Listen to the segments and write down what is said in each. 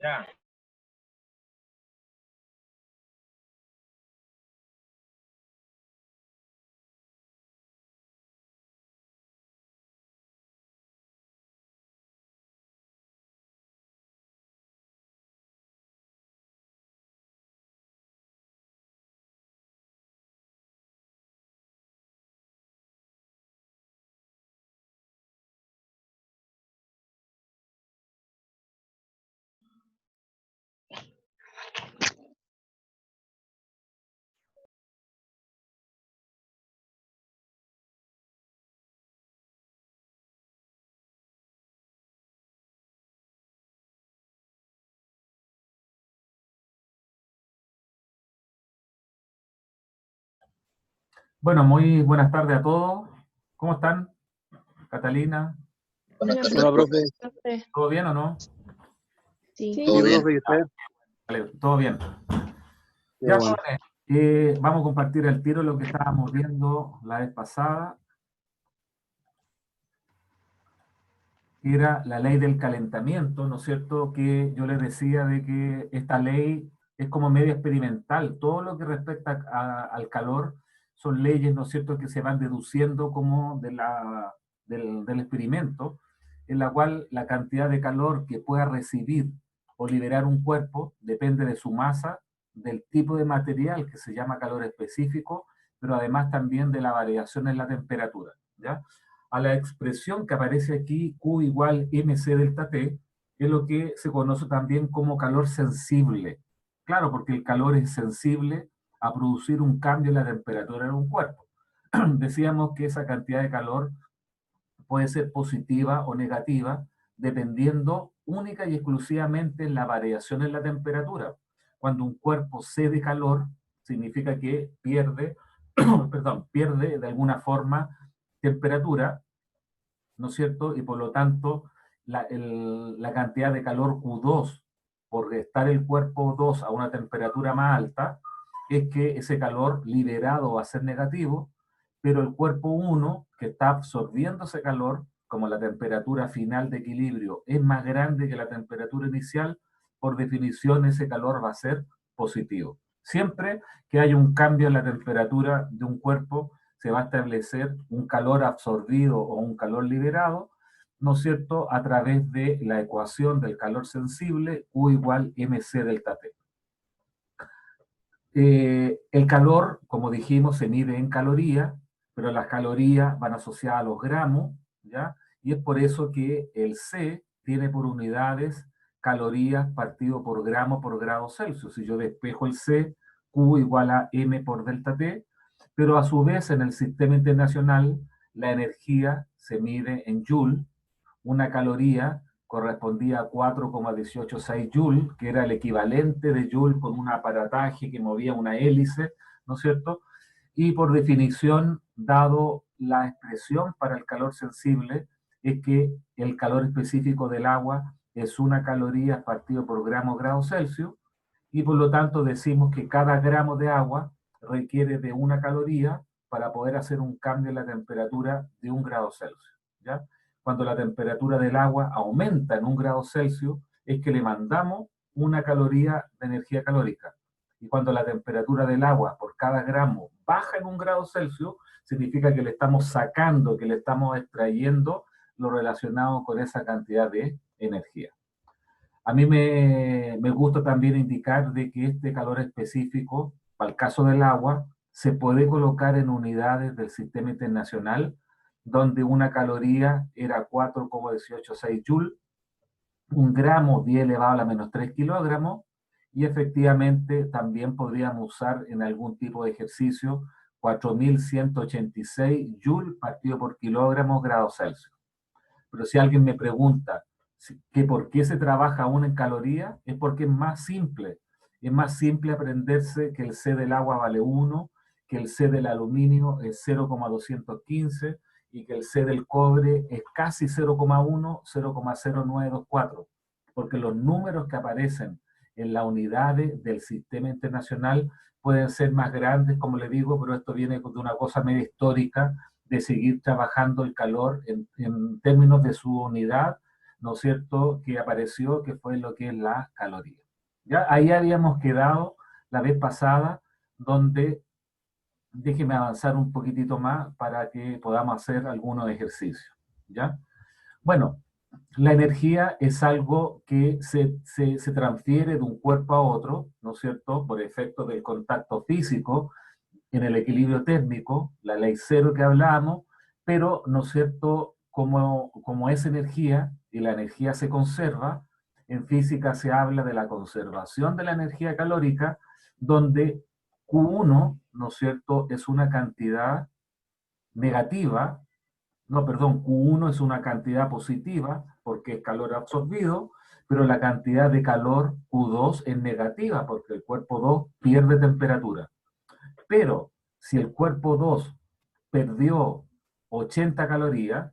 Ya. Bueno, muy buenas tardes a todos. ¿Cómo están? Catalina, Buenas tardes, Hola, profe. profe. ¿todo bien o no? Sí. Todo bien. profe, ¿y usted? Vale, todo bien. Qué Ya, bueno. jóvenes, vamos a compartir al tiro lo que estábamos viendo la vez pasada, que era la ley del calentamiento, ¿no es cierto? Que yo les decía de que esta ley es como media experimental. Todo lo que respecta al calor son leyes, ¿no es cierto?, que se van deduciendo como del experimento, en la cual la cantidad de calor que pueda recibir o liberar un cuerpo depende de su masa, del tipo de material que se llama calor específico, pero además también de la variación en la temperatura, ¿ya? A la expresión que aparece aquí, Q igual mc delta T, es lo que se conoce también como calor sensible. Claro, porque el calor es sensible a producir un cambio en la temperatura de un cuerpo. Decíamos que esa cantidad de calor puede ser positiva o negativa, dependiendo única y exclusivamente en la variación en la temperatura. Cuando un cuerpo cede calor, significa que pierde, perdón, pierde de alguna forma temperatura, ¿no es cierto? Y por lo tanto, la cantidad de calor Q2, por estar el cuerpo 2 a una temperatura más alta, es que ese calor liberado va a ser negativo, pero el cuerpo 1, que está absorbiendo ese calor, como la temperatura final de equilibrio es más grande que la temperatura inicial, por definición ese calor va a ser positivo. Siempre que haya un cambio en la temperatura de un cuerpo, se va a establecer un calor absorbido o un calor liberado, ¿no es cierto?, a través de la ecuación del calor sensible, U igual mc delta T. El calor, como dijimos, se mide en calorías, pero las calorías van asociadas a los gramos, ¿ya? Y es por eso que el C tiene por unidades calorías partido por grado Celsius. Si yo despejo el C, Q igual a M por delta T, pero a su vez en el sistema internacional la energía se mide en Joule. Una caloría correspondía a 4,186 Joule, que era el equivalente de Joule con un aparataje que movía una hélice, ¿no es cierto? Y por definición, dado la expresión para el calor sensible, es que el calor específico del agua es una caloría partido por grado Celsius, y por lo tanto decimos que cada gramo de agua requiere de una caloría para poder hacer un cambio en la temperatura de 1 grado Celsius, ¿ya? Cuando la temperatura del agua aumenta en 1 grado Celsius, es que le mandamos una caloría de energía calórica. Y cuando la temperatura del agua por cada gramo baja en 1 grado Celsius, significa que le estamos sacando, que le estamos extrayendo lo relacionado con esa cantidad de energía. A mí me gusta también indicar de que este calor específico, para el caso del agua, se puede colocar en unidades del sistema internacional, donde una caloría era 4,186 Joule, 1 gramo 10 elevado a la menos 3 kilogramos, y efectivamente también podríamos usar en algún tipo de ejercicio 4.186 Joule partido por kilogramo grados Celsius. Pero si alguien me pregunta que por qué se trabaja aún en calorías, es porque es más simple. Es más simple aprenderse que el C del agua vale 1, que el C del aluminio es 0,215 y que el C del cobre es casi 0,1, 0,0924. Porque los números que aparecen en las unidades del sistema internacional pueden ser más grandes, como le digo, pero esto viene de una cosa media histórica, de seguir trabajando el calor en términos de su unidad, ¿no es cierto?, que apareció, que fue lo que es la caloría. ¿Ya? Ahí habíamos quedado la vez pasada, donde déjeme avanzar un poquitito más para que podamos hacer algunos ejercicios. ¿Ya? Bueno, la energía es algo que se transfiere de un cuerpo a otro, ¿no es cierto?, por efecto del contacto físico, en el equilibrio térmico, la ley cero que hablábamos, pero, ¿no es cierto?, como es energía y la energía se conserva, en física se habla de la conservación de la energía calórica, donde Q1, ¿no es cierto?, es una cantidad negativa, no, perdón, Q1 es una cantidad positiva porque es calor absorbido, pero la cantidad de calor Q2 es negativa porque el cuerpo 2 pierde temperatura. Pero si el cuerpo 2 perdió 80 calorías,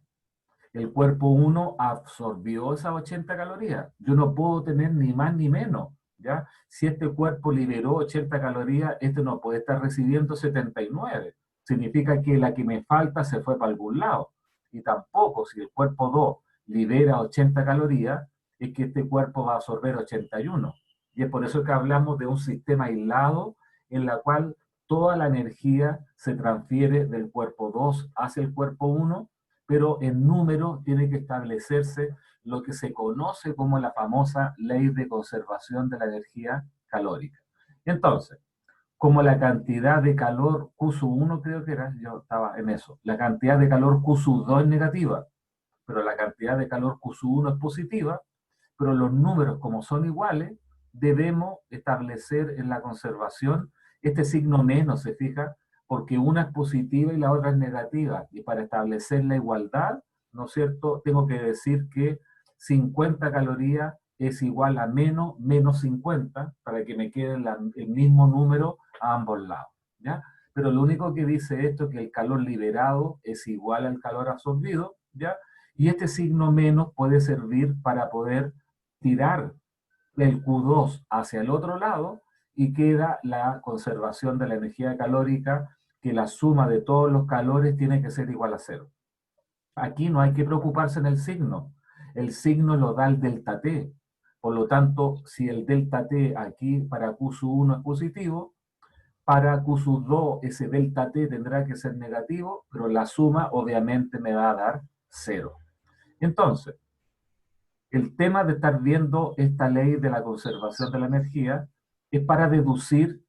el cuerpo 1 absorbió esas 80 calorías. Yo no puedo tener ni más ni menos, ¿ya? Si este cuerpo liberó 80 calorías, este no puede estar recibiendo 79. Significa que la que me falta se fue para algún lado. Y tampoco, si el cuerpo 2 libera 80 calorías, es que este cuerpo va a absorber 81. Y es por eso que hablamos de un sistema aislado en la cual toda la energía se transfiere del cuerpo 2 hacia el cuerpo 1, pero en número tiene que establecerse lo que se conoce como la famosa ley de conservación de la energía calórica. Entonces, como la cantidad de calor Q1 creo que era, yo estaba en eso, la cantidad de calor Q2 es negativa, pero la cantidad de calor Q1 es positiva, pero los números como son iguales, debemos establecer en la conservación este signo menos, ¿se fija? Porque una es positiva y la otra es negativa. Y para establecer la igualdad, ¿no es cierto?, tengo que decir que 50 calorías es igual a menos 50, para que me quede el mismo número a ambos lados, ¿ya? Pero lo único que dice esto es que el calor liberado es igual al calor absorbido, ¿ya? Y este signo menos puede servir para poder tirar el Q2 hacia el otro lado y queda la conservación de la energía calórica, que la suma de todos los calores tiene que ser igual a cero. Aquí no hay que preocuparse en el signo lo da el delta T. Por lo tanto, si el delta T aquí para Q1 es positivo, para Q2 ese delta T tendrá que ser negativo, pero la suma obviamente me va a dar cero. Entonces, el tema de estar viendo esta ley de la conservación de la energía es para deducir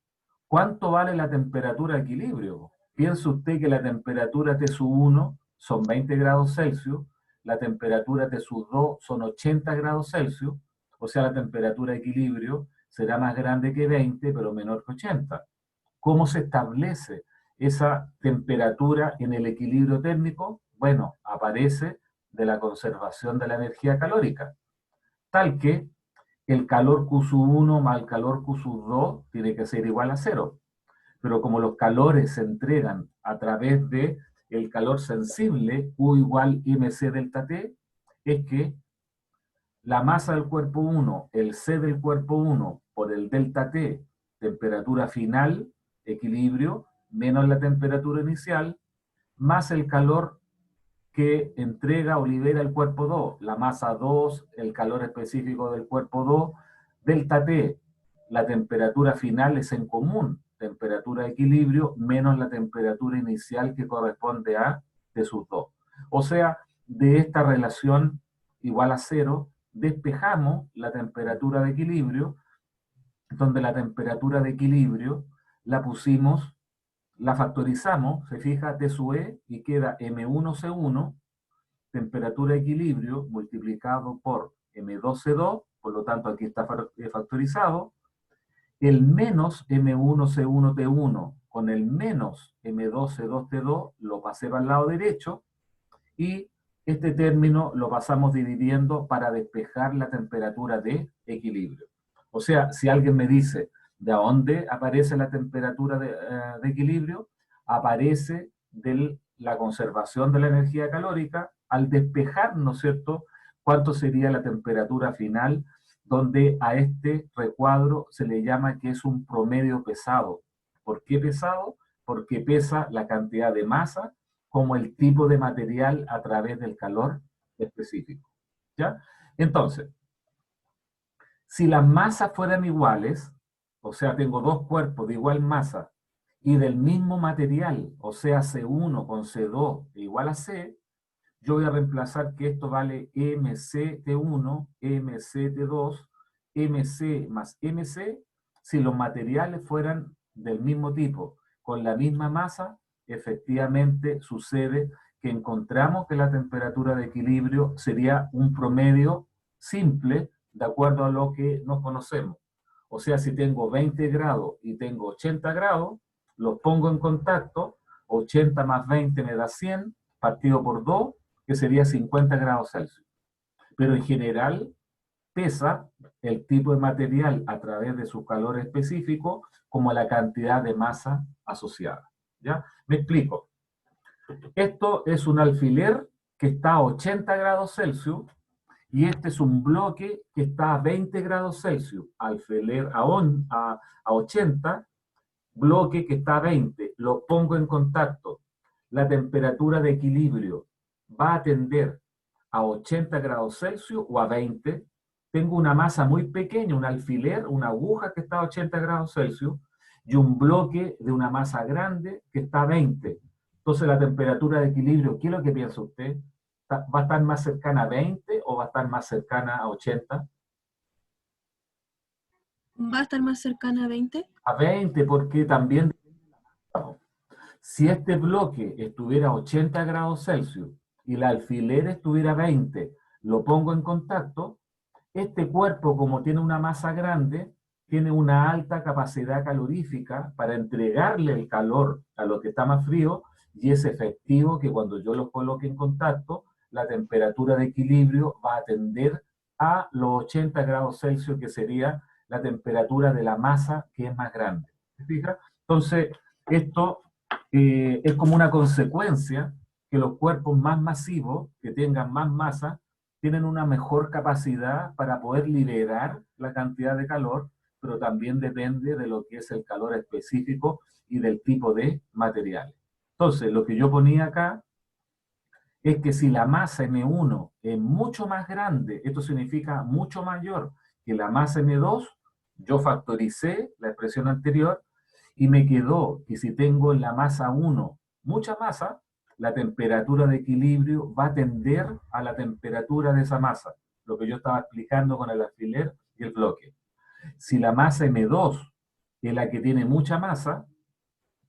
cuánto vale la temperatura de equilibrio. Piense usted que la temperatura T1 son 20 grados Celsius, la temperatura T2 son 80 grados Celsius, O sea, la temperatura de equilibrio será más grande que 20, pero menor que 80. ¿Cómo se establece esa temperatura en el equilibrio térmico? Bueno, aparece de la conservación de la energía calórica, tal que el calor Q1 más el calor Q2 tiene que ser igual a cero. Pero como los calores se entregan a través de el calor sensible, U igual mc delta T, es que la masa del cuerpo 1, el C del cuerpo 1 por el delta T, temperatura final, equilibrio, menos la temperatura inicial, más el calor que entrega o libera el cuerpo 2, la masa 2, el calor específico del cuerpo 2, delta T, la temperatura final es en común, temperatura de equilibrio, menos la temperatura inicial que corresponde a de sus dos. O sea, de esta relación igual a cero, despejamos la temperatura de equilibrio, donde la temperatura de equilibrio la pusimos, la factorizamos, se fija, T sub E, y queda M1C1, temperatura de equilibrio, multiplicado por M2C2, por lo tanto aquí está factorizado, el menos M1C1T1 con el menos M2C2T2 lo pasé para el lado derecho, y este término lo pasamos dividiendo para despejar la temperatura de equilibrio. O sea, si alguien me dice, ¿de dónde aparece la temperatura de equilibrio? Aparece de la conservación de la energía calórica al despejar, ¿no es cierto?, cuánto sería la temperatura final, donde a este recuadro se le llama que es un promedio pesado. ¿Por qué pesado? Porque pesa la cantidad de masa como el tipo de material a través del calor específico. ¿Ya? Entonces, si las masas fueran iguales, o sea, tengo dos cuerpos de igual masa y del mismo material, o sea, C1 con C2 igual a C, yo voy a reemplazar que esto vale MCT1, MCT2, MC más MC, si los materiales fueran del mismo tipo, con la misma masa, efectivamente sucede que encontramos que la temperatura de equilibrio sería un promedio simple de acuerdo a lo que nos conocemos. O sea, si tengo 20 grados y tengo 80 grados, los pongo en contacto, 80 más 20 me da 100, partido por 2, que sería 50 grados Celsius. Pero en general pesa el tipo de material a través de su calor específico como la cantidad de masa asociada. ¿Ya? Me explico. Esto es un alfiler que está a 80 grados Celsius y este es un bloque que está a 20 grados Celsius. Alfiler a 80, bloque que está a 20. Lo pongo en contacto. La temperatura de equilibrio va a tender a 80 grados Celsius o a 20. Tengo una masa muy pequeña, un alfiler, una aguja que está a 80 grados Celsius y un bloque de una masa grande que está a 20. Entonces la temperatura de equilibrio, ¿qué es lo que piensa usted? ¿Va a estar más cercana a 20 o va a estar más cercana a 80? ¿Va a estar más cercana a 20? A 20, porque también si este bloque estuviera a 80 grados Celsius y el alfiler estuviera a 20, lo pongo en contacto, este cuerpo, como tiene una masa grande, tiene una alta capacidad calorífica para entregarle el calor a lo que está más frío, y es efectivo que cuando yo los coloque en contacto, la temperatura de equilibrio va a tender a los 80 grados Celsius, que sería la temperatura de la masa que es más grande. ¿Se fija? Entonces, esto es como una consecuencia que los cuerpos más masivos, que tengan más masa, tienen una mejor capacidad para poder liberar la cantidad de calor, pero también depende de lo que es el calor específico y del tipo de materiales. Entonces, lo que yo ponía acá es que si la masa M1 es mucho más grande, esto significa mucho mayor que la masa M2, yo factoricé la expresión anterior y me quedó que si tengo en la masa 1 mucha masa, la temperatura de equilibrio va a tender a la temperatura de esa masa, lo que yo estaba explicando con el alfiler y el bloque. Si la masa M2 es la que tiene mucha masa,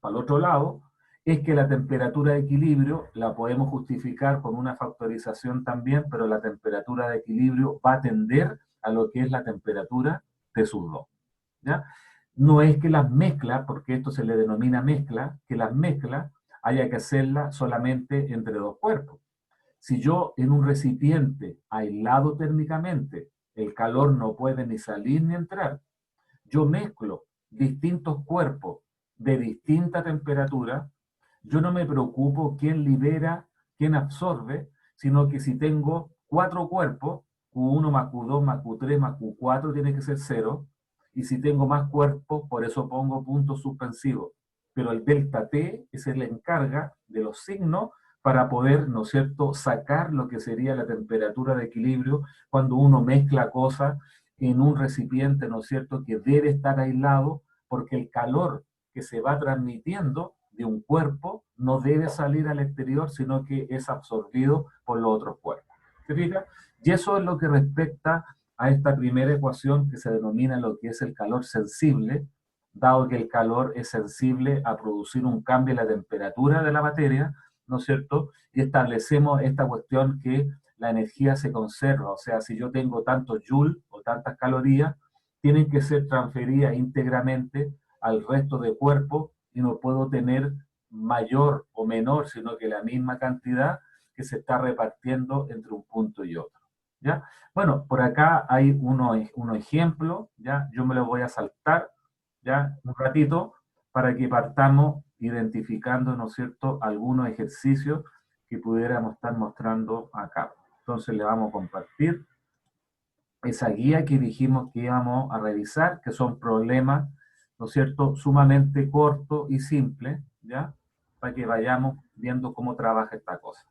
para el otro lado, es que la temperatura de equilibrio la podemos justificar con una factorización también, pero la temperatura de equilibrio va a tender a lo que es la temperatura de sus dos. ¿Ya? No es que las mezclas, porque esto se le denomina mezcla, que las mezclas haya que hacerlas solamente entre dos cuerpos. Si yo en un recipiente aislado térmicamente, el calor no puede ni salir ni entrar, yo mezclo distintos cuerpos de distinta temperatura, yo no me preocupo quién libera, quién absorbe, sino que si tengo 4 cuerpos, Q1 más Q2 más Q3 más Q4 tiene que ser 0, y si tengo más cuerpos, por eso pongo puntos suspensivos. Pero el delta T es el encarga de los signos para poder, ¿no es cierto?, sacar lo que sería la temperatura de equilibrio cuando uno mezcla cosas en un recipiente, ¿no es cierto?, que debe estar aislado, porque el calor que se va transmitiendo de un cuerpo no debe salir al exterior, sino que es absorbido por los otros cuerpos. ¿Se fija? Y eso es lo que respecta a esta primera ecuación que se denomina lo que es el calor sensible, dado que el calor es sensible a producir un cambio en la temperatura de la materia, ¿no es cierto? Y establecemos esta cuestión que la energía se conserva, o sea, si yo tengo tantos joules o tantas calorías, tienen que ser transferidas íntegramente al resto del cuerpo y no puedo tener mayor o menor, sino que la misma cantidad que se está repartiendo entre un punto y otro. ¿Ya? Bueno, por acá hay unos ejemplos, ¿ya? Yo me los voy a saltar, ¿ya? Un ratito, para que partamos identificando, ¿no es cierto?, algunos ejercicios que pudiéramos estar mostrando acá. Entonces le vamos a compartir esa guía que dijimos que íbamos a revisar, que son problemas, ¿no es cierto?, sumamente cortos y simples, ¿ya? Para que vayamos viendo cómo trabaja esta cosa.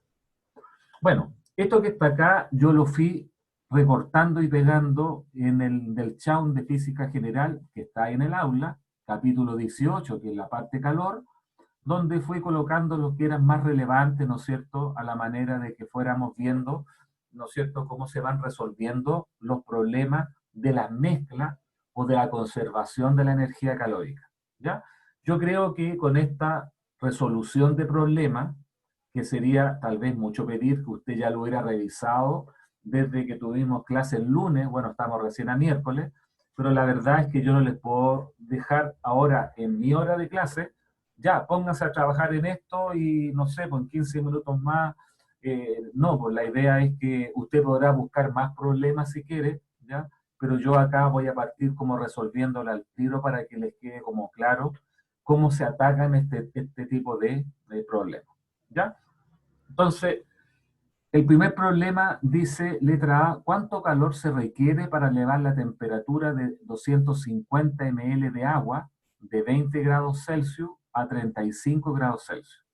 Bueno, esto que está acá, yo lo fui recortando y pegando en el del Chaun de Física General, que está en el aula, capítulo 18, que es la parte calor, donde fui colocando los que eran más relevantes, ¿no es cierto?, a la manera de que fuéramos viendo, ¿no es cierto?, cómo se van resolviendo los problemas de las mezclas o de la conservación de la energía calórica, ¿ya? Yo creo que con esta resolución de problemas, que sería tal vez mucho pedir que usted ya lo hubiera revisado desde que tuvimos clase el lunes, bueno, estamos recién a miércoles, pero la verdad es que yo no les puedo dejar ahora en mi hora de clase, ya, pónganse a trabajar en esto y no sé, pues en 15 minutos más, no, pues la idea es que usted podrá buscar más problemas si quiere, ¿ya? Pero yo acá voy a partir como resolviéndolo al tiro para que les quede como claro cómo se atacan este tipo de problemas, ¿ya? Entonces, el primer problema dice, letra A, ¿cuánto calor se requiere para elevar la temperatura de 250 ml de agua de 20 grados Celsius a 35 grados Celsius?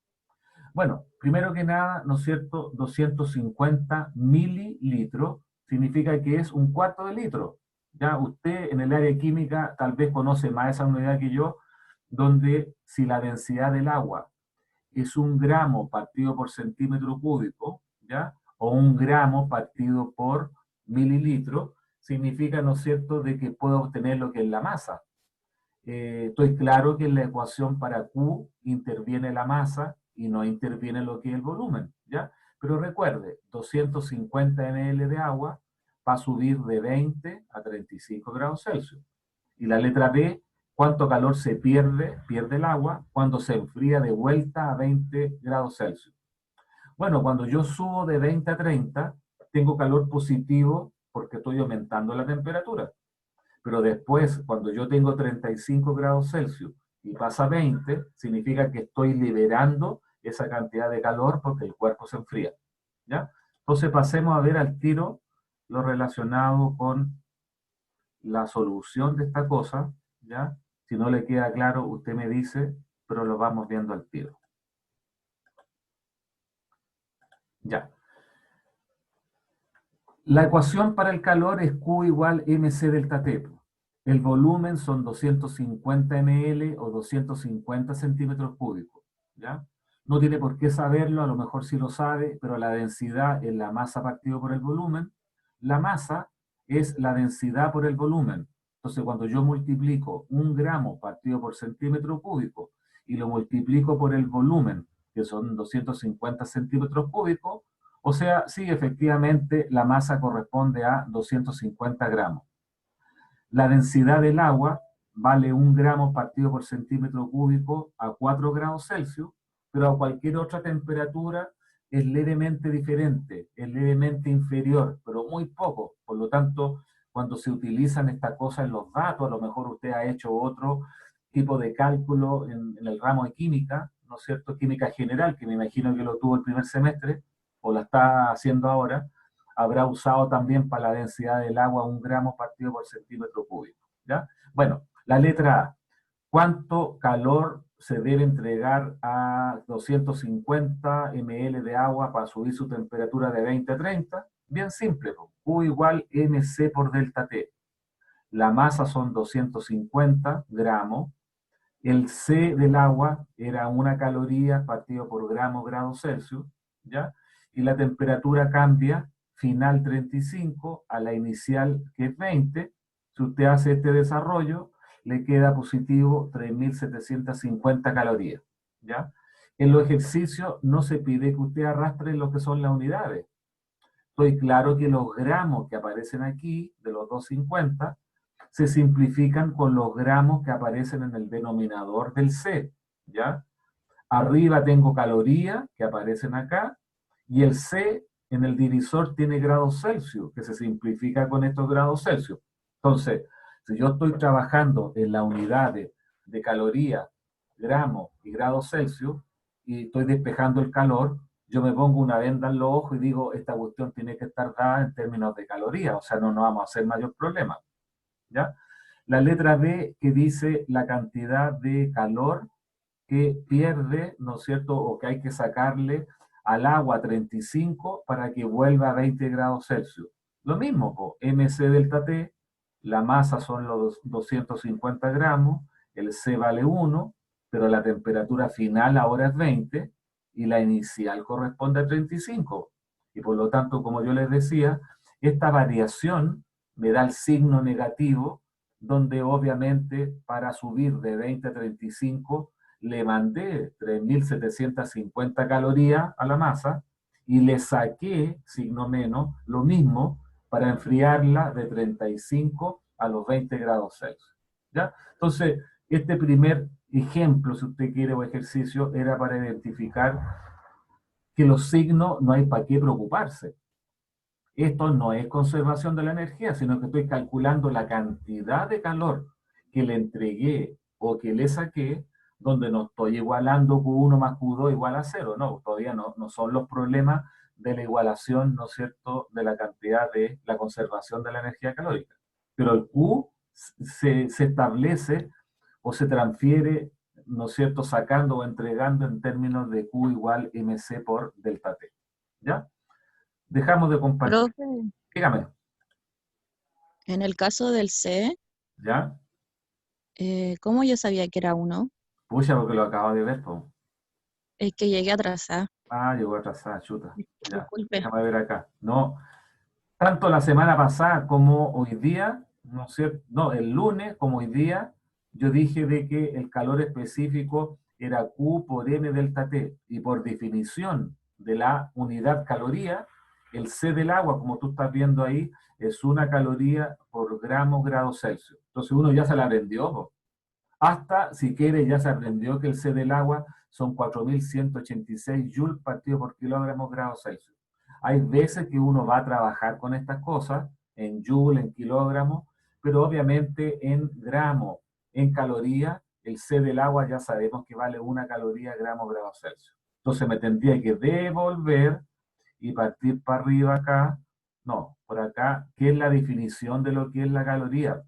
Bueno, primero que nada, ¿no es cierto?, 250 mililitros significa que es un cuarto de litro. Ya usted en el área química tal vez conoce más esa unidad que yo, donde si la densidad del agua es 1 gramo partido por centímetro cúbico, ¿ya? O 1 gramo partido por mililitro, significa, ¿no es cierto?, de que puedo obtener lo que es la masa. Estoy claro que en la ecuación para Q interviene la masa y no interviene lo que es el volumen, ¿ya? Pero recuerde, 250 ml de agua va a subir de 20 a 35 grados Celsius. Y la letra B, ¿cuánto calor se pierde el agua cuando se enfría de vuelta a 20 grados Celsius? Bueno, cuando yo subo de 20 a 30, tengo calor positivo porque estoy aumentando la temperatura. Pero después, cuando yo tengo 35 grados Celsius y pasa a 20, significa que estoy liberando esa cantidad de calor porque el cuerpo se enfría, ¿ya? Entonces pasemos a ver al tiro lo relacionado con la solución de esta cosa, ¿ya? Si no le queda claro, usted me dice, pero lo vamos viendo al tiro. Ya. La ecuación para el calor es Q igual mc delta T. El volumen son 250 ml o 250 centímetros cúbicos, ¿ya? No tiene por qué saberlo, a lo mejor sí lo sabe, pero la densidad es la masa partido por el volumen. La masa es la densidad por el volumen. Entonces, cuando yo multiplico 1 gramo partido por centímetro cúbico y lo multiplico por el volumen, que son 250 centímetros cúbicos, O sea, sí, efectivamente, la masa corresponde a 250 gramos. La densidad del agua vale 1 gramo partido por centímetro cúbico a 4 grados Celsius, pero a cualquier otra temperatura es levemente diferente, es levemente inferior, pero muy poco. Por lo tanto, cuando se utilizan estas cosas en los datos, a lo mejor usted ha hecho otro tipo de cálculo en el ramo de química, ¿no es cierto? Química general, que me imagino que lo tuvo el primer semestre, o la está haciendo ahora, habrá usado también para la densidad del agua 1 gramo partido por centímetro cúbico, ¿ya? Bueno, la letra A. ¿Cuánto calor se debe entregar a 250 ml de agua para subir su temperatura de 20 a 30? Bien simple, Q igual mc por delta T. La masa son 250 gramos. El C del agua era 1 caloría partido por grado Celsius, ¿ya? Y la temperatura cambia, final 35, a la inicial que es 20. Si usted hace este desarrollo, le queda positivo 3.750 calorías, ¿ya? En los ejercicios no se pide que usted arrastre lo que son las unidades. Estoy claro que los gramos que aparecen aquí, de los 250, se simplifican con los gramos que aparecen en el denominador del C, ¿ya? Arriba tengo calorías que aparecen acá, y el C en el divisor tiene grados Celsius, que se simplifica con estos grados Celsius. Entonces, si yo estoy trabajando en la unidad de calorías, gramos y grados Celsius, y estoy despejando el calor, yo me pongo una venda en los ojos y digo, esta cuestión tiene que estar dada en términos de calorías, o sea, no nos vamos a hacer mayor problema, ¿ya? La letra B que dice la cantidad de calor que pierde, ¿no es cierto?, o que hay que sacarle al agua 35 para que vuelva a 20 grados Celsius. Lo mismo, mc delta T, la masa son los 250 gramos, el C vale 1, pero la temperatura final ahora es 20 y la inicial corresponde a 35. Y por lo tanto, como yo les decía, esta variación me da el signo negativo, donde obviamente para subir de 20 a 35 le mandé 3.750 calorías a la masa y le saqué, signo menos, lo mismo para enfriarla de 35 a los 20 grados Celsius, ¿ya? Entonces, este primer ejemplo, si usted quiere, o ejercicio, era para identificar que los signos no hay para qué preocuparse. Esto no es conservación de la energía, sino que estoy calculando la cantidad de calor que le entregué o que le saqué, donde no estoy igualando Q1 más Q2 igual a 0. No, todavía no son los problemas de la igualación, ¿no es cierto?, de la cantidad de la conservación de la energía calórica. Pero el Q se establece o se transfiere, ¿no es cierto?, sacando o entregando en términos de Q igual mc por delta T. ¿Ya? Dejamos de compartir. Profe, Dígame. en el caso del C, ¿Ya? ¿cómo yo sabía que era 1? Pucha, porque lo acabo de ver, po. Es que llegué atrasada. Ah, llegó atrasada, chuta. Ya, Disculpe. déjame ver acá. No, tanto la semana pasada como hoy día, ¿no es cierto? No, el lunes como hoy día, yo dije de que el calor específico era Q por M delta T, y por definición de la unidad caloría, el C del agua, como tú estás viendo ahí, es 1 caloría por grado Celsius. Entonces uno ya se la aprendió, po. Hasta, si quiere, ya se aprendió que el C del agua son 4.186 joules partido por kilogramo grados Celsius. Hay veces que uno va a trabajar con estas cosas, en joule, en kilogramos, pero obviamente en gramos, en calorías, el C del agua ya sabemos que vale 1 caloría gramos grados Celsius. Entonces me tendría que devolver y partir para arriba acá. No, por acá, ¿qué es la definición de lo que es la caloría?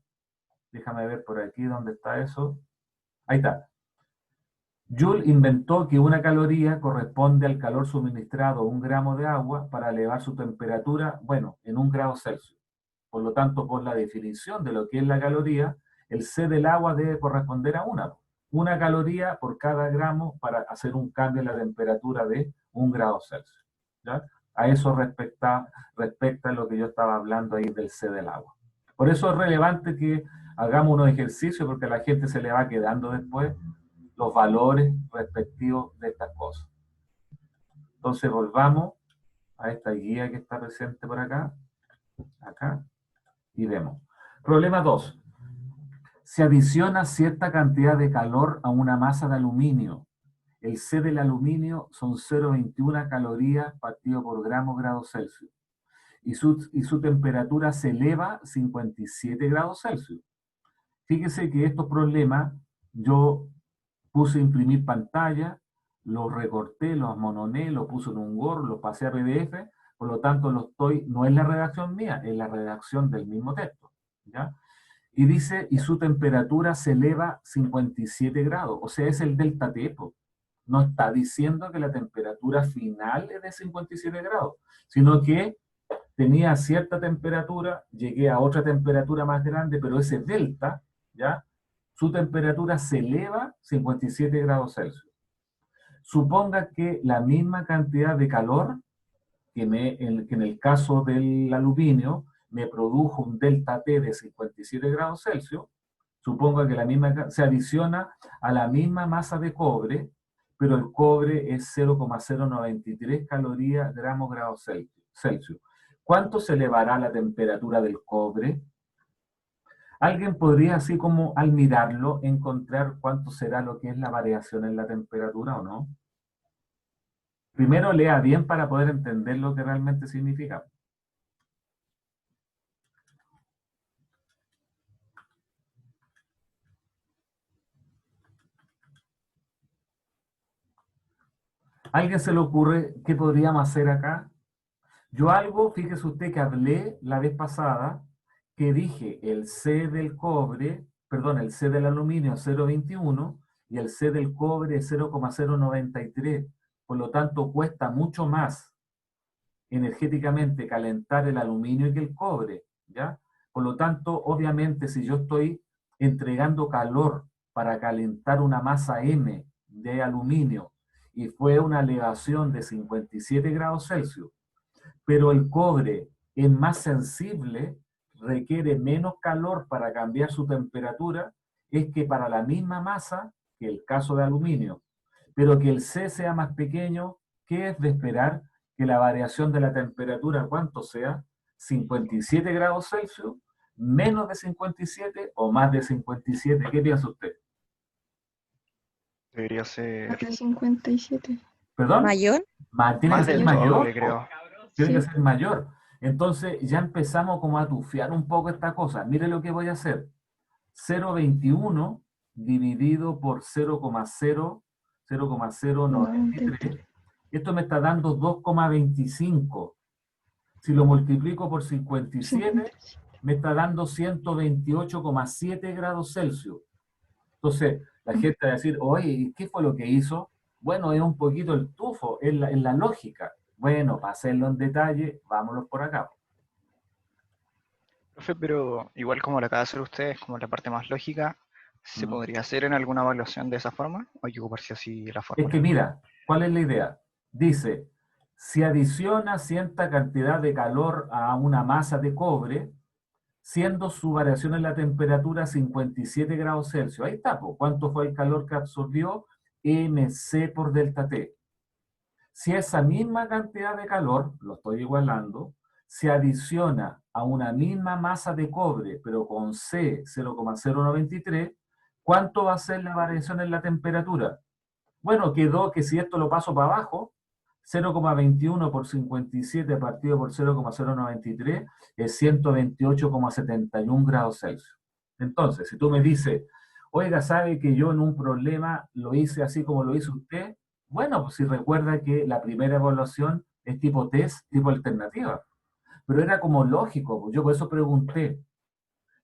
Déjame ver por aquí dónde está eso. Ahí está. Joule inventó que 1 caloría corresponde al calor suministrado a 1 gramo de agua para elevar su temperatura, bueno, en 1 grado Celsius. Por lo tanto, por la definición de lo que es la caloría, el C del agua debe corresponder a 1 caloría por cada gramo para hacer un cambio en la temperatura de 1 grado Celsius. ¿Ya? A eso respecta lo que yo estaba hablando ahí del C del agua. Por eso es relevante que hagamos unos ejercicios, porque a la gente se le va quedando después los valores respectivos de estas cosas. Entonces volvamos a esta guía que está presente por acá, acá, y vemos. Problema 2. Se adiciona cierta cantidad de calor a una masa de aluminio. El C del aluminio son 0,21 calorías partido por grado Celsius. Y su temperatura se eleva a 57 grados Celsius. Fíjese que estos problemas yo puse a imprimir pantalla, los recorté, los amononé, los puse en un Word, los pasé a PDF, por lo tanto no es la redacción mía, es la redacción del mismo texto, ¿ya? Y dice, y su temperatura se eleva a 57 grados, o sea, es el delta T, po. No está diciendo que la temperatura final es de 57 grados, sino que tenía cierta temperatura, llegué a otra temperatura más grande, pero ese delta, ¿ya? Su temperatura se eleva a 57 grados Celsius. Suponga que la misma cantidad de calor que en el caso del aluminio me produjo un delta T de 57 grados Celsius, suponga que la misma se adiciona a la misma masa de cobre, pero el cobre es 0,093 calorías gramos Celsius. ¿Cuánto se elevará la temperatura del cobre? ¿Alguien podría, así como al mirarlo, encontrar cuánto será lo que es la variación en la temperatura o no? Primero lea bien para poder entender lo que realmente significa. ¿A alguien se le ocurre qué podríamos hacer acá? Yo algo, fíjese usted que hablé la vez pasada, que dije el C del cobre, perdón, el C del aluminio 0,21 y el C del cobre 0,093. Por lo tanto, cuesta mucho más energéticamente calentar el aluminio que el cobre, ¿ya? Por lo tanto, obviamente, si yo estoy entregando calor para calentar una masa M de aluminio y fue una elevación de 57 grados Celsius, pero el cobre es más sensible, requiere menos calor para cambiar su temperatura, es que para la misma masa que el caso de aluminio, pero que el C sea más pequeño, ¿qué es de esperar? Que la variación de la temperatura, ¿cuánto sea? 57 grados Celsius, menos de 57 o más de 57. ¿Qué piensa usted? Debería ser De 57. ¿Perdón? ¿Mayor? Tiene más que ser del mayor, doble, creo. tiene que Sí. ser mayor. Entonces ya empezamos como a tufiar un poco esta cosa. Mire lo que voy a hacer. 0,21 dividido por 0,093. Esto me está dando 2,25. Si lo multiplico por 57, me está dando 128,7 grados Celsius. Entonces, la gente va a decir, oye, ¿qué fue lo que hizo? Bueno, es un poquito el tufo, es la lógica. Bueno, para hacerlo en detalle, vámonos por acá. Profe, pero igual como lo acaba de hacer usted, es como la parte más lógica, ¿se ¿No? podría hacer en alguna evaluación de esa forma? ¿O hay que ocuparse así la Es fórmula? que mira, ¿cuál es la idea? Dice, si adiciona cierta cantidad de calor a una masa de cobre, siendo su variación en la temperatura 57 grados Celsius. Ahí está, po. ¿Cuánto fue el calor que absorbió? MC por delta T. Si esa misma cantidad de calor, lo estoy igualando, se adiciona a una misma masa de cobre, pero con C 0,093, ¿cuánto va a ser la variación en la temperatura? Bueno, quedó que si esto lo paso para abajo, 0,21 por 57 partido por 0,093 es 128,71 grados Celsius. Entonces, si tú me dices, oiga, ¿sabe que yo en un problema lo hice así como lo hizo usted? Bueno, pues si recuerda que la primera evaluación es tipo test, tipo alternativa. Pero era como lógico, pues yo por eso pregunté,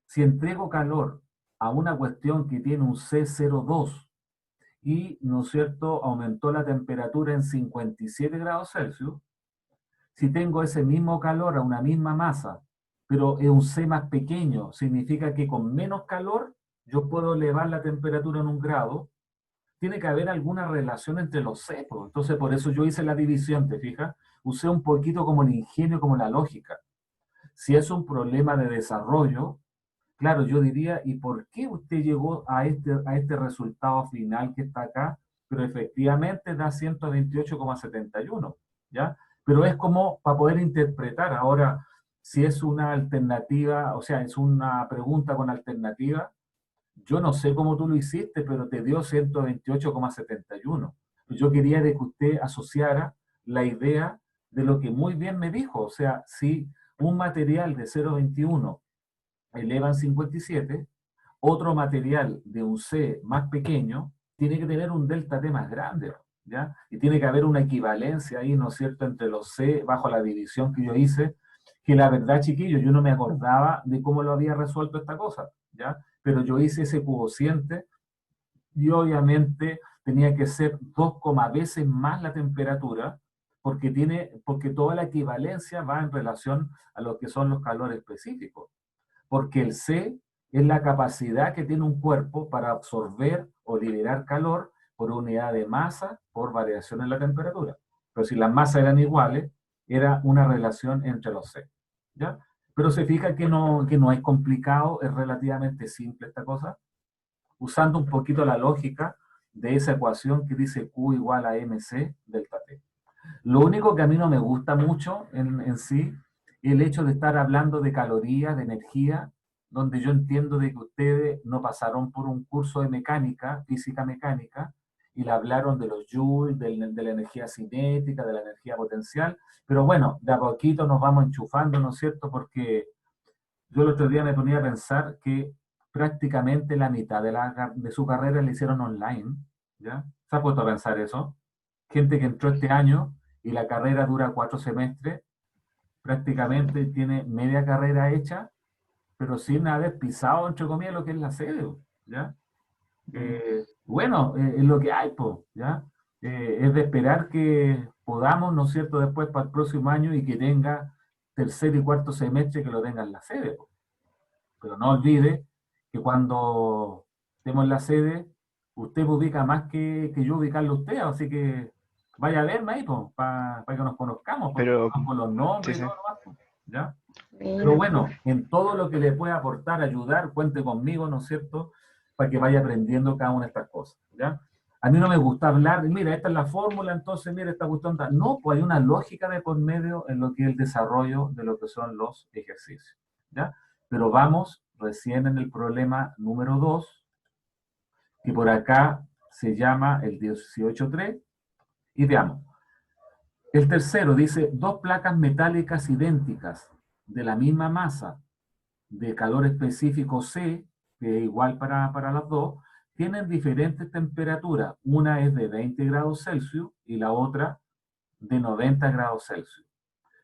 si entrego calor a una cuestión que tiene un C02, y, ¿no es cierto?, aumentó la temperatura en 57 grados Celsius, si tengo ese mismo calor a una misma masa, pero es un C más pequeño, significa que con menos calor yo puedo elevar la temperatura en 1 grado, tiene que haber alguna relación entre los C, pues. Entonces por eso yo hice la división, ¿te fijas? Usé un poquito como el ingenio, como la lógica. Si es un problema de desarrollo, claro, yo diría, ¿y por qué usted llegó a este resultado final que está acá? Pero efectivamente da 128,71, ¿ya? pero es como para poder interpretar. Ahora, si es una alternativa, o sea, es una pregunta con alternativa, yo no sé cómo tú lo hiciste, pero te dio 128,71. Yo quería de que usted asociara la idea de lo que muy bien me dijo. O sea, si un material de 0,21 eleva en 57, otro material de un C más pequeño tiene que tener un delta T más grande, ¿ya? Y tiene que haber una equivalencia ahí, ¿no es cierto?, entre los C bajo la división que yo hice, que la verdad, chiquillos, yo no me acordaba de cómo lo había resuelto esta cosa, ¿ya? Pero yo hice ese cociente y obviamente tenía que ser 2, veces más la temperatura, porque toda la equivalencia va en relación a lo que son los calores específicos. Porque el C es la capacidad que tiene un cuerpo para absorber o liberar calor por unidad de masa por variación en la temperatura. Pero si las masas eran iguales, era una relación entre los C, ¿ya? Pero se fija que no es complicado, es relativamente simple esta cosa, usando un poquito la lógica de esa ecuación que dice Q igual a MC delta T. Lo único que a mí no me gusta mucho en sí es el hecho de estar hablando de calorías, de energía, donde yo entiendo de que ustedes no pasaron por un curso de mecánica, física mecánica, y le hablaron de los joules, de la energía cinética, de la energía potencial, pero bueno, de a poquito nos vamos enchufando, ¿no es cierto? Porque yo el otro día me ponía a pensar que prácticamente la mitad de su carrera la hicieron online, ¿ya? ¿Se ha puesto a pensar eso? Gente que entró este año y la carrera dura 4 semestres, prácticamente tiene media carrera hecha, pero sin haber pisado, entre comillas, lo que es la sede, ¿ya? Bueno, es lo que hay, pues, ¿ya? Es de esperar que podamos, ¿no es cierto?, después para el próximo año y que tenga tercer y cuarto semestre que lo tenga en la sede, po. Pero no olvide que cuando estemos en la sede, usted me ubica más que yo ubicarlo a usted, así que vaya a verme ahí, pues, para que nos conozcamos, porque Pero, con los sí, nombres y sí. todo lo más, pues, ¿ya? Pero Bueno, bueno, en todo lo que le pueda aportar, ayudar, cuente conmigo, ¿no es cierto?, para que vaya aprendiendo cada una de estas cosas, ¿ya? A mí no me gusta hablar, mira, esta es la fórmula, entonces mira, esta cuestión. No, pues hay una lógica de por medio en lo que es el desarrollo de lo que son los ejercicios, ¿ya? Pero vamos recién en el problema número 2, que por acá se llama el 18.3, y veamos. El tercero dice, dos placas metálicas idénticas de la misma masa, de calor específico C, que es igual para las dos, tienen diferentes temperaturas. Una es de 20 grados Celsius y la otra de 90 grados Celsius.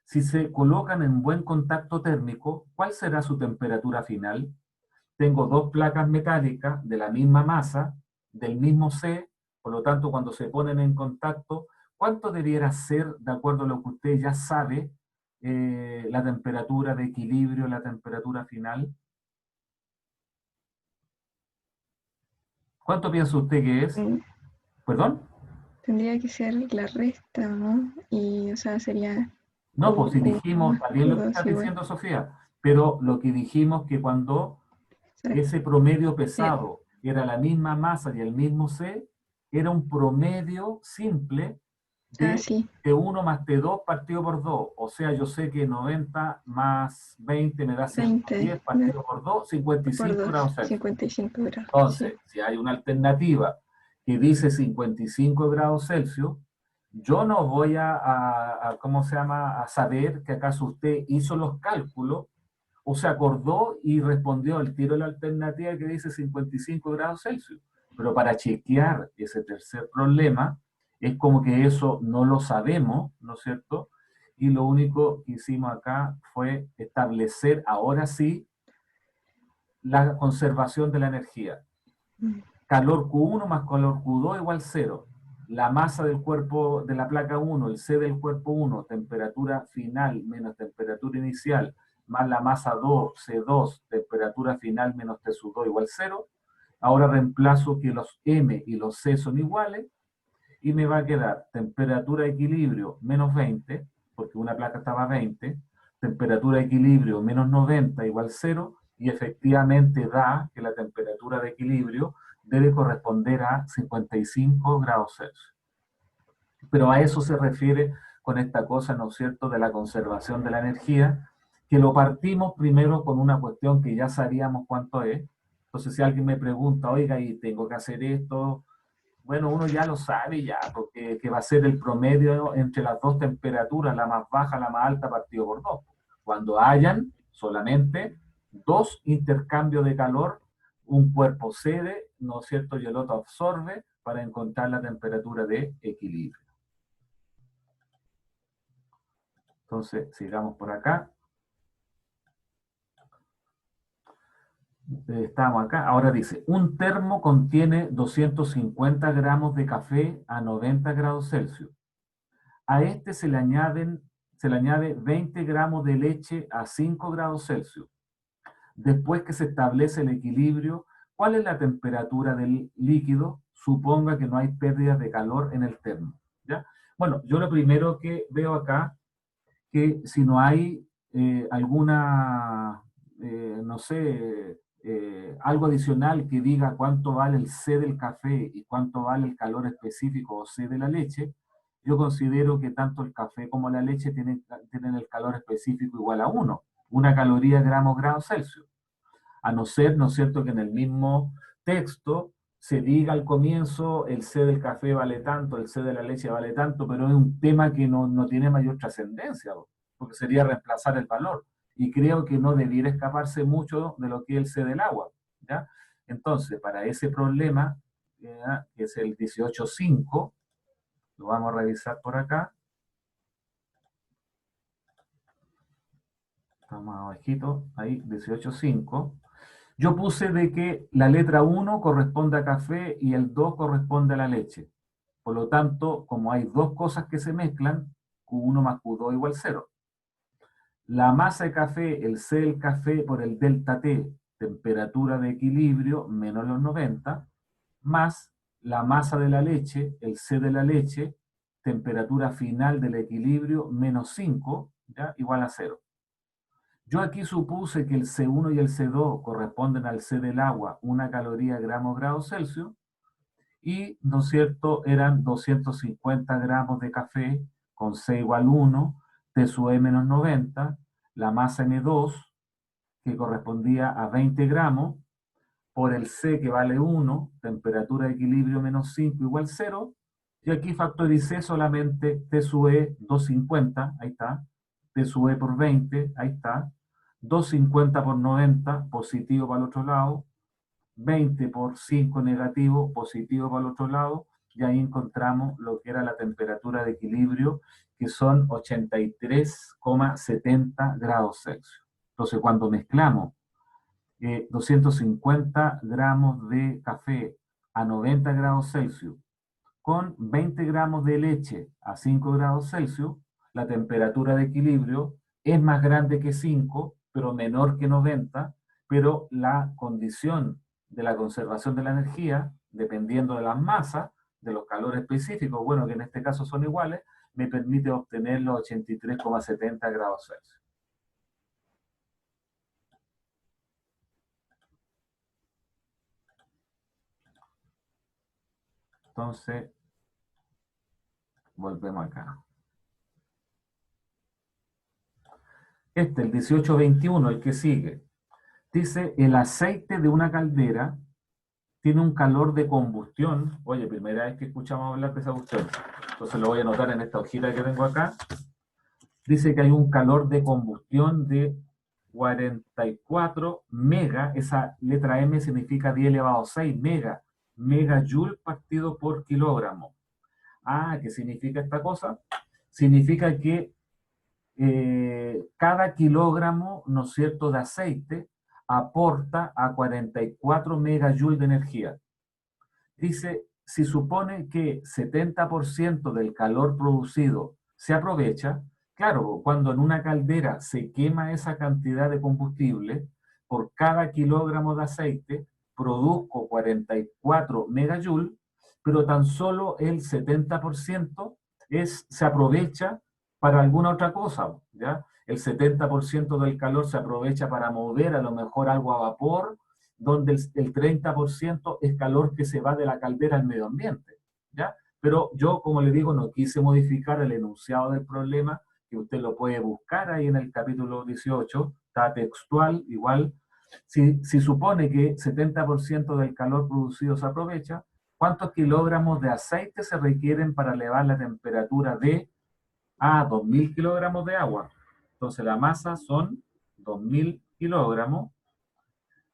Si se colocan en buen contacto térmico, ¿cuál será su temperatura final? Tengo dos placas metálicas de la misma masa, del mismo C, por lo tanto, cuando se ponen en contacto, ¿cuánto debiera ser, de acuerdo a lo que usted ya sabe, la temperatura de equilibrio, la temperatura final? ¿Cuánto piensa usted que es? ¿Perdón? tendría que ser la resta, ¿no? Y, o sea, sería No, pues si dijimos, Q1, está bien lo que Q2 estás igual. diciendo, Sofía, pero lo que dijimos que cuando ese promedio pesado era la misma masa y el mismo C, era un promedio simple de Sí, T1 más T2 partido por 2. O sea, yo sé que 90 más 20 me da 20 110 partido por 2, por 55 2, grados Celsius. 55 grados, sí. Entonces, si hay una alternativa que dice 55 grados Celsius, yo no voy ¿cómo se llama?, a saber que acaso usted hizo los cálculos o se acordó y respondió al tiro la alternativa que dice 55 grados Celsius. Pero para chequear ese tercer problema, es como que eso no lo sabemos, ¿no es cierto? Y lo único que hicimos acá fue establecer, ahora sí, la conservación de la energía. Mm. Calor Q1 más calor Q2 igual 0. La masa del cuerpo de la placa 1, el C del cuerpo 1, temperatura final menos temperatura inicial, más la masa 2, C2, temperatura final menos T sub 2 igual 0. Ahora reemplazo que los M y los C son iguales y me va a quedar temperatura de equilibrio menos 20, porque una placa estaba a 20, temperatura de equilibrio menos 90 igual 0, y efectivamente da que la temperatura de equilibrio debe corresponder a 55 grados Celsius. Pero a eso se refiere con esta cosa, ¿no es cierto?, de la conservación de la energía, que lo partimos primero con una cuestión que ya sabíamos cuánto es. Entonces, si alguien me pregunta, oiga, y tengo que hacer esto, bueno, uno ya lo sabe ya, porque que va a ser el promedio entre las dos temperaturas, la más baja, la más alta, partido por dos. Cuando hayan solamente dos intercambios de calor, un cuerpo cede, ¿no es cierto?, y el otro absorbe para encontrar la temperatura de equilibrio. Entonces, sigamos por acá. Estamos acá. Ahora dice, un termo contiene 250 gramos de café a 90 grados Celsius. A este se le añade 20 gramos de leche a 5 grados Celsius. Después que se establece el equilibrio, ¿cuál es la temperatura del líquido? Suponga que no hay pérdida de calor en el termo, ¿ya? Bueno, yo lo primero que veo acá, que si no hay alguna, no sé, algo adicional que diga cuánto vale el C del café y cuánto vale el calor específico o C de la leche, yo considero que tanto el café como la leche tienen el calor específico igual a 1, una caloría grados Celsius. A no ser, ¿no es cierto?, que en el mismo texto se diga al comienzo el C del café vale tanto, el C de la leche vale tanto, pero es un tema que no tiene mayor trascendencia, porque sería reemplazar el valor. Y creo que no debiera escaparse mucho de lo que es el C del agua, ¿ya? Entonces, para ese problema, ¿ya?, que es el 18.5, lo vamos a revisar por acá. Estamos abajito, ahí, 18.5. Yo puse de que la letra 1 corresponde a café y el 2 corresponde a la leche. Por lo tanto, como hay dos cosas que se mezclan, Q1 más Q2 igual 0. La masa de café, el C del café por el delta T, temperatura de equilibrio, menos los 90, más la masa de la leche, el C de la leche, temperatura final del equilibrio, menos 5, ¿ya?, igual a 0. Yo aquí supuse que el C1 y el C2 corresponden al C del agua, 1 caloría grados Celsius, y, ¿no es cierto?, eran 250 gramos de café con C igual 1, T sub E menos 90, la masa M2, que correspondía a 20 gramos, por el C que vale 1, temperatura de equilibrio menos 5 igual 0, y aquí factoricé solamente T sub E 250, ahí está, T sub E por 20, ahí está, 250 por 90, positivo para el otro lado, 20 por 5 negativo, positivo para el otro lado, y ahí encontramos lo que era la temperatura de equilibrio, que son 83,70 grados Celsius. Entonces, cuando mezclamos 250 gramos de café a 90 grados Celsius con 20 gramos de leche a 5 grados Celsius, la temperatura de equilibrio es más grande que 5, pero menor que 90, pero la condición de la conservación de la energía, dependiendo de las masas, de los calores específicos, bueno, que en este caso son iguales, me permite obtener los 83,70 grados Celsius. Entonces, volvemos acá. El 1821, el que sigue, dice, el aceite de una caldera tiene un calor de combustión. Oye, primera vez que escuchamos hablar de esa cuestión. Entonces lo voy a anotar en esta hojita que tengo acá. Dice que hay un calor de combustión de 44 mega, esa letra M significa 10 elevado a 6, megajoule partido por kilogramo. Ah, ¿qué significa esta cosa? Significa que cada kilogramo, ¿no es cierto?, de aceite aporta a 44 megajoules de energía. Dice, si supone que 70% del calor producido se aprovecha, claro, cuando en una caldera se quema esa cantidad de combustible, por cada kilogramo de aceite produzco 44 megajoules, pero tan solo el 70% se aprovecha para alguna otra cosa, ¿ya? El 70% del calor se aprovecha para mover a lo mejor algo a vapor, donde el 30% es calor que se va de la caldera al medio ambiente, ¿ya? Pero yo, como le digo, no quise modificar el enunciado del problema, que usted lo puede buscar ahí en el capítulo 18, está textual, igual. Si supone que 70% del calor producido se aprovecha, ¿cuántos kilogramos de aceite se requieren para elevar la temperatura de 2.000 kilogramos de agua? Entonces la masa son 2.000 kilogramos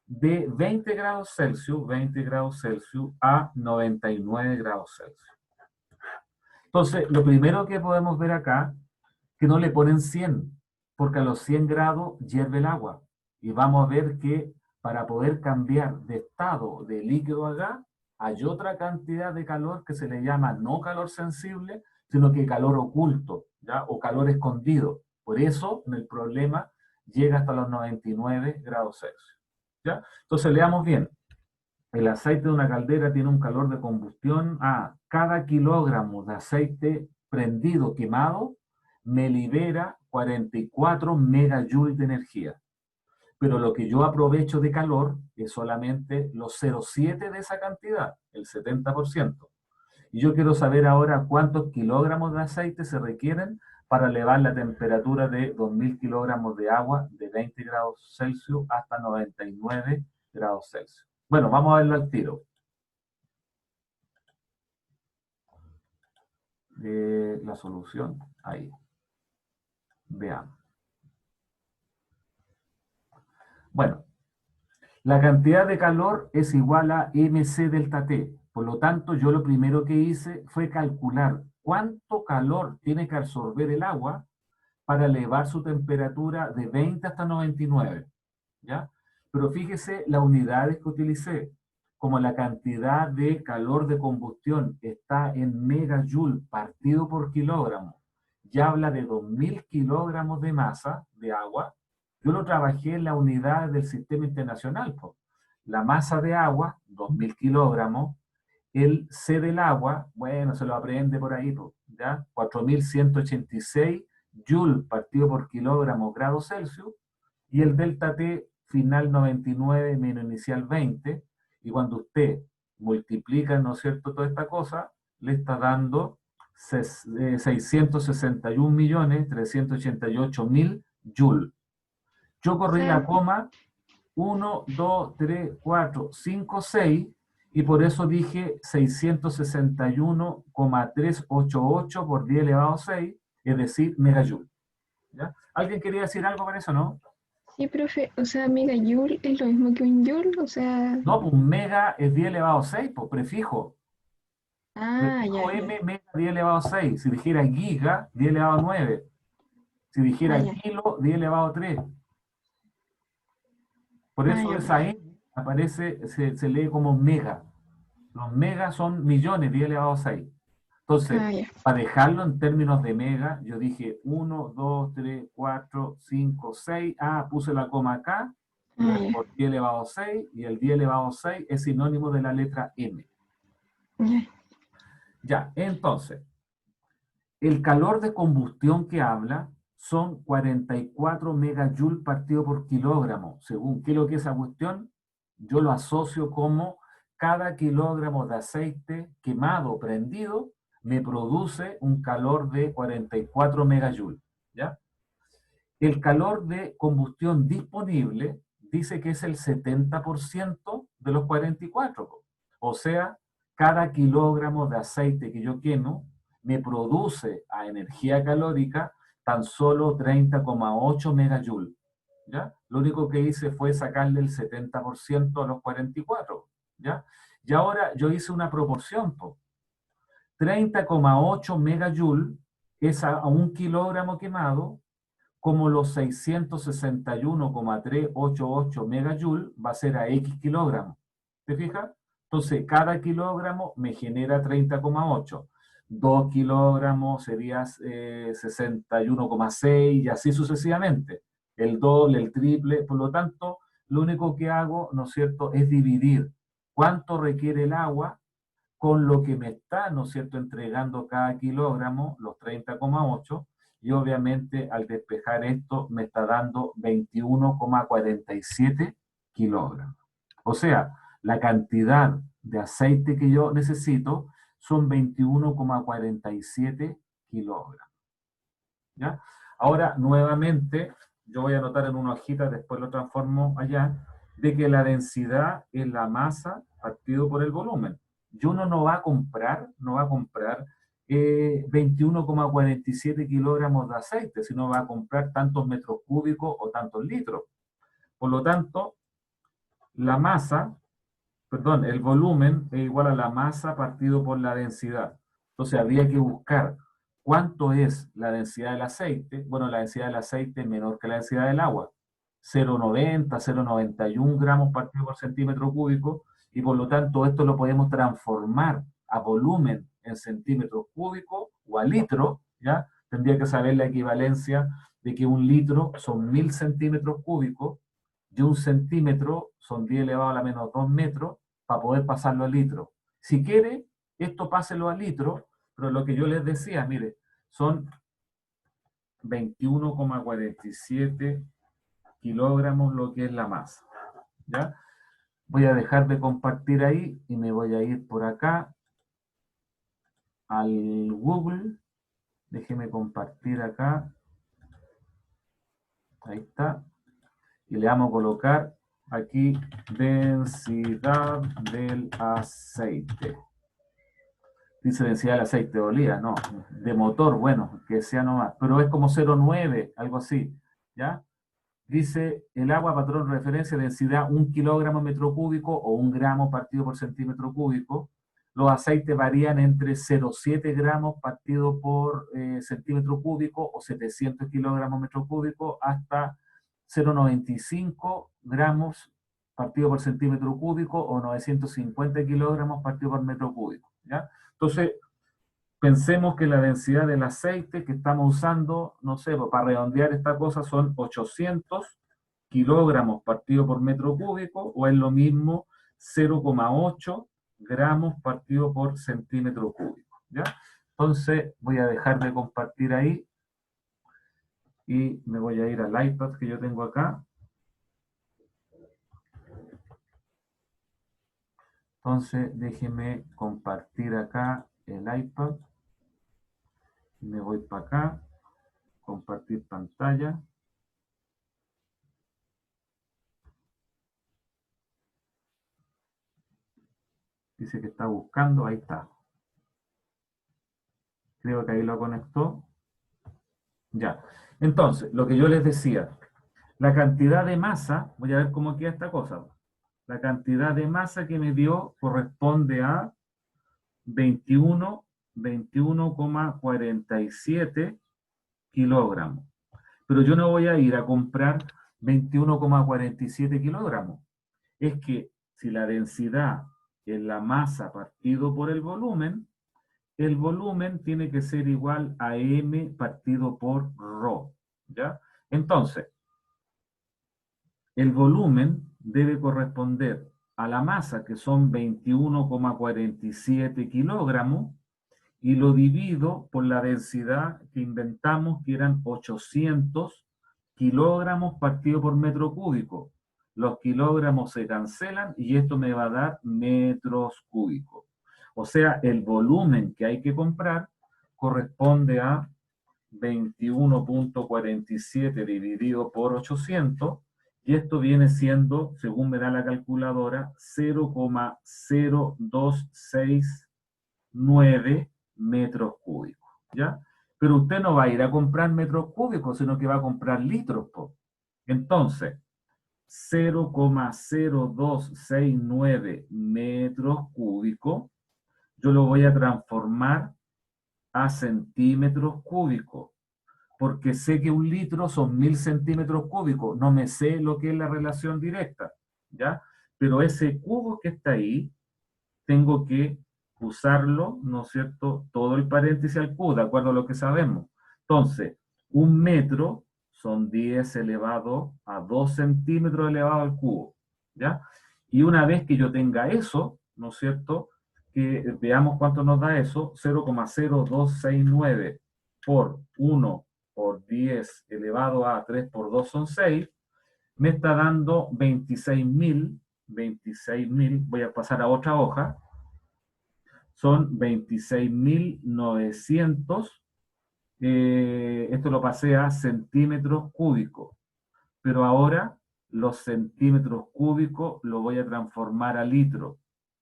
de 20 grados Celsius a 99 grados Celsius. Entonces, lo primero que podemos ver acá, que no le ponen 100, porque a los 100 grados hierve el agua. Y vamos a ver que para poder cambiar de estado de líquido a gas, hay otra cantidad de calor que se le llama no calor sensible, sino que calor oculto, ¿ya? O calor escondido. Por eso, en el problema, llega hasta los 99 grados Celsius. ¿Ya? Entonces, leamos bien. El aceite de una caldera tiene un calor de combustión a cada kilogramo de aceite prendido, quemado, me libera 44 megajoules de energía. Pero lo que yo aprovecho de calor es solamente los 0,7 de esa cantidad, el 70%. Y yo quiero saber ahora cuántos kilogramos de aceite se requieren para elevar la temperatura de 2.000 kilogramos de agua de 20 grados Celsius hasta 99 grados Celsius. Bueno, vamos a verlo al tiro. La solución, ahí. Veamos. Bueno, la cantidad de calor es igual a mc delta T. Por lo tanto, yo lo primero que hice fue calcular cuánto calor tiene que absorber el agua para elevar su temperatura de 20 hasta 99. ¿Ya? Pero fíjese las unidades que utilicé. Como la cantidad de calor de combustión está en megajoule partido por kilogramo, ya habla de 2.000 kilogramos de masa de agua. Yo lo trabajé en la unidad del sistema internacional. La masa de agua, 2.000 kilogramos. El C del agua, bueno, se lo aprende por ahí, ¿ya? 4.186 joule partido por kilogramo grados Celsius. Y el delta T final 99 menos inicial 20. Y cuando usted multiplica, ¿no es cierto?, toda esta cosa, le está dando 661.388.000 joule. Yo corrí la coma 1, 2, 3, 4, 5, 6, y por eso dije 661,388 por 10 elevado a 6, es decir, megajoule. ¿Ya? ¿Alguien quería decir algo para eso, no? Sí, profe, o sea, megajoule es lo mismo que un joule, o sea... No, pues un mega es 10 elevado a 6, pues prefijo. Ah, Prefijo ya, M, mega 10 elevado a 6. Si dijera giga, 10 elevado a 9. Si dijera ya. kilo, 10 elevado a 3. Por eso ya, esa M aparece, se lee como mega. Los megas son millones, 10 elevado a 6. Entonces, ya. para dejarlo en términos de mega, yo dije 1, 2, 3, 4, 5, 6. Puse la coma acá, Ya. por 10 elevado a 6, y el 10 elevado a 6 es sinónimo de la letra M. Ya. Ya, entonces, el calor de combustión que habla son 44 megajoules partido por kilogramo. Según qué es lo que es esa cuestión, yo lo asocio como cada kilogramo de aceite quemado, prendido, me produce un calor de 44 megajoules. ¿Ya? El calor de combustión disponible dice que es el 70% de los 44. O sea, cada kilogramo de aceite que yo quemo me produce a energía calórica tan solo 30,8 megajoules. ¿Ya? Lo único que hice fue sacarle el 70% a los 44. ¿Ya? Y ahora yo hice una proporción. 30,8 megajoules es a 1 kilogramo quemado, como los 661,388 megajoules va a ser a X kilogramos. ¿Te fijas? Entonces, cada kilogramo me genera 30,8. 2 kilogramos sería 61,6 y así sucesivamente. El doble, el triple. Por lo tanto, lo único que hago, ¿no es cierto?, es dividir cuánto requiere el agua con lo que me está, ¿no es cierto?, entregando cada kilogramo, los 30,8, y obviamente al despejar esto me está dando 21,47 kilogramos. O sea, la cantidad de aceite que yo necesito son 21,47 kilogramos. ¿Ya? Ahora, nuevamente, yo voy a anotar en una hojita, después lo transformo allá, de que la densidad es la masa partido por el volumen. Y uno no va a comprar 21,47 kilogramos de aceite, sino va a comprar tantos metros cúbicos o tantos litros. Por lo tanto, la masa, perdón, el volumen es igual a la masa partido por la densidad. Entonces habría que buscar cuánto es la densidad del aceite. Bueno, la densidad del aceite es menor que la densidad del agua. 0,90, 0,91 gramos partido por centímetro cúbico, y por lo tanto esto lo podemos transformar a volumen en centímetros cúbicos o a litro, ¿ya? Tendría que saber la equivalencia de que un litro son 1000 centímetros cúbicos y un centímetro son 10 elevado a la menos 2 metros para poder pasarlo a litro. Si quiere, esto páselo a litro, pero lo que yo les decía, mire, son 21,47 kilogramos lo que es la masa. ¿Ya? Voy a dejar de compartir ahí y me voy a ir por acá al Google. Déjeme compartir acá. Ahí está. Y le vamos a colocar aquí densidad del aceite. Dice densidad del aceite de oliva, no, de motor, bueno, que sea nomás, pero es como 0,9, algo así, ¿ya? Dice el agua, patrón de referencia, densidad 1 kilogramo metro cúbico o 1 gramo partido por centímetro cúbico. Los aceites varían entre 0,7 gramos partido por centímetro cúbico o 700 kilogramos metro cúbico hasta 0,95 gramos partido por centímetro cúbico o 950 kilogramos partido por metro cúbico, ¿ya? Entonces, pensemos que la densidad del aceite que estamos usando, no sé, para redondear esta cosa son 800 kilogramos partido por metro cúbico, o es lo mismo 0,8 gramos partido por centímetro cúbico, ¿ya? Entonces, voy a dejar de compartir ahí y me voy a ir al iPad que yo tengo acá. Entonces, déjenme compartir acá el iPad. Me voy para acá, compartir pantalla. Dice que está buscando, ahí está. Creo que ahí lo conectó. Ya. Entonces, lo que yo les decía, la cantidad de masa, voy a ver cómo queda esta cosa. La cantidad de masa que me dio corresponde a 21,47 kilogramos. Pero yo no voy a ir a comprar 21,47 kilogramos. Es que si la densidad es la masa partido por el volumen tiene que ser igual a M partido por ρ, ¿ya? Entonces, el volumen debe corresponder a la masa, que son 21,47 kilogramos, y lo divido por la densidad que inventamos, que eran 800 kilogramos partido por metro cúbico. Los kilogramos se cancelan y esto me va a dar metros cúbicos. O sea, el volumen que hay que comprar corresponde a 21,47 dividido por 800, y esto viene siendo, según me da la calculadora, 0,0269 metros cúbicos, ¿ya? Pero usted no va a ir a comprar metros cúbicos, sino que va a comprar litros, po. Entonces, 0,0269 metros cúbicos, yo lo voy a transformar a centímetros cúbicos, porque sé que un litro son 1000 centímetros cúbicos, no me sé lo que es la relación directa, ¿ya? Pero ese cubo que está ahí, tengo que usarlo, ¿no es cierto?, todo el paréntesis al cubo, de acuerdo a lo que sabemos. Entonces, un metro son 10 elevado a 2 centímetros elevado al cubo, ¿ya? Y una vez que yo tenga eso, ¿no es cierto?, que veamos cuánto nos da eso, 0,0269 por 1 por 10 elevado a 3 por 2 son 6, me está dando 26.000, voy a pasar a otra hoja, son 26.900, esto lo pasé a centímetros cúbicos, pero ahora los centímetros cúbicos lo voy a transformar a litro,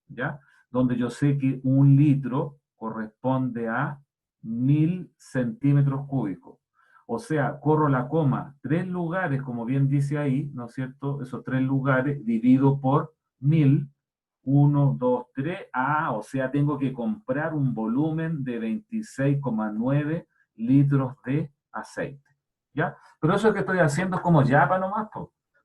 ¿ya? Donde yo sé que un litro corresponde a 1000 centímetros cúbicos. O sea, corro la coma, 3 lugares, como bien dice ahí, ¿no es cierto? Esos 3 lugares divido por 1000, 1, 2, 3, o sea, tengo que comprar un volumen de 26,9 litros de aceite, ¿ya? Pero eso que estoy haciendo es como yapa nomás,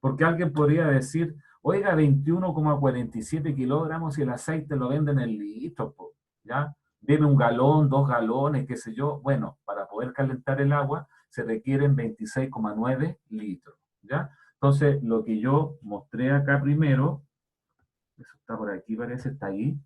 porque alguien podría decir, oiga, 21,47 kilogramos y el aceite lo venden en litros, ¿ya? Debe 1 galón, 2 galones, qué sé yo. Bueno, para poder calentar el agua se requieren 26,9 litros, ¿ya? Entonces, lo que yo mostré acá primero, eso está por aquí, parece, está ahí,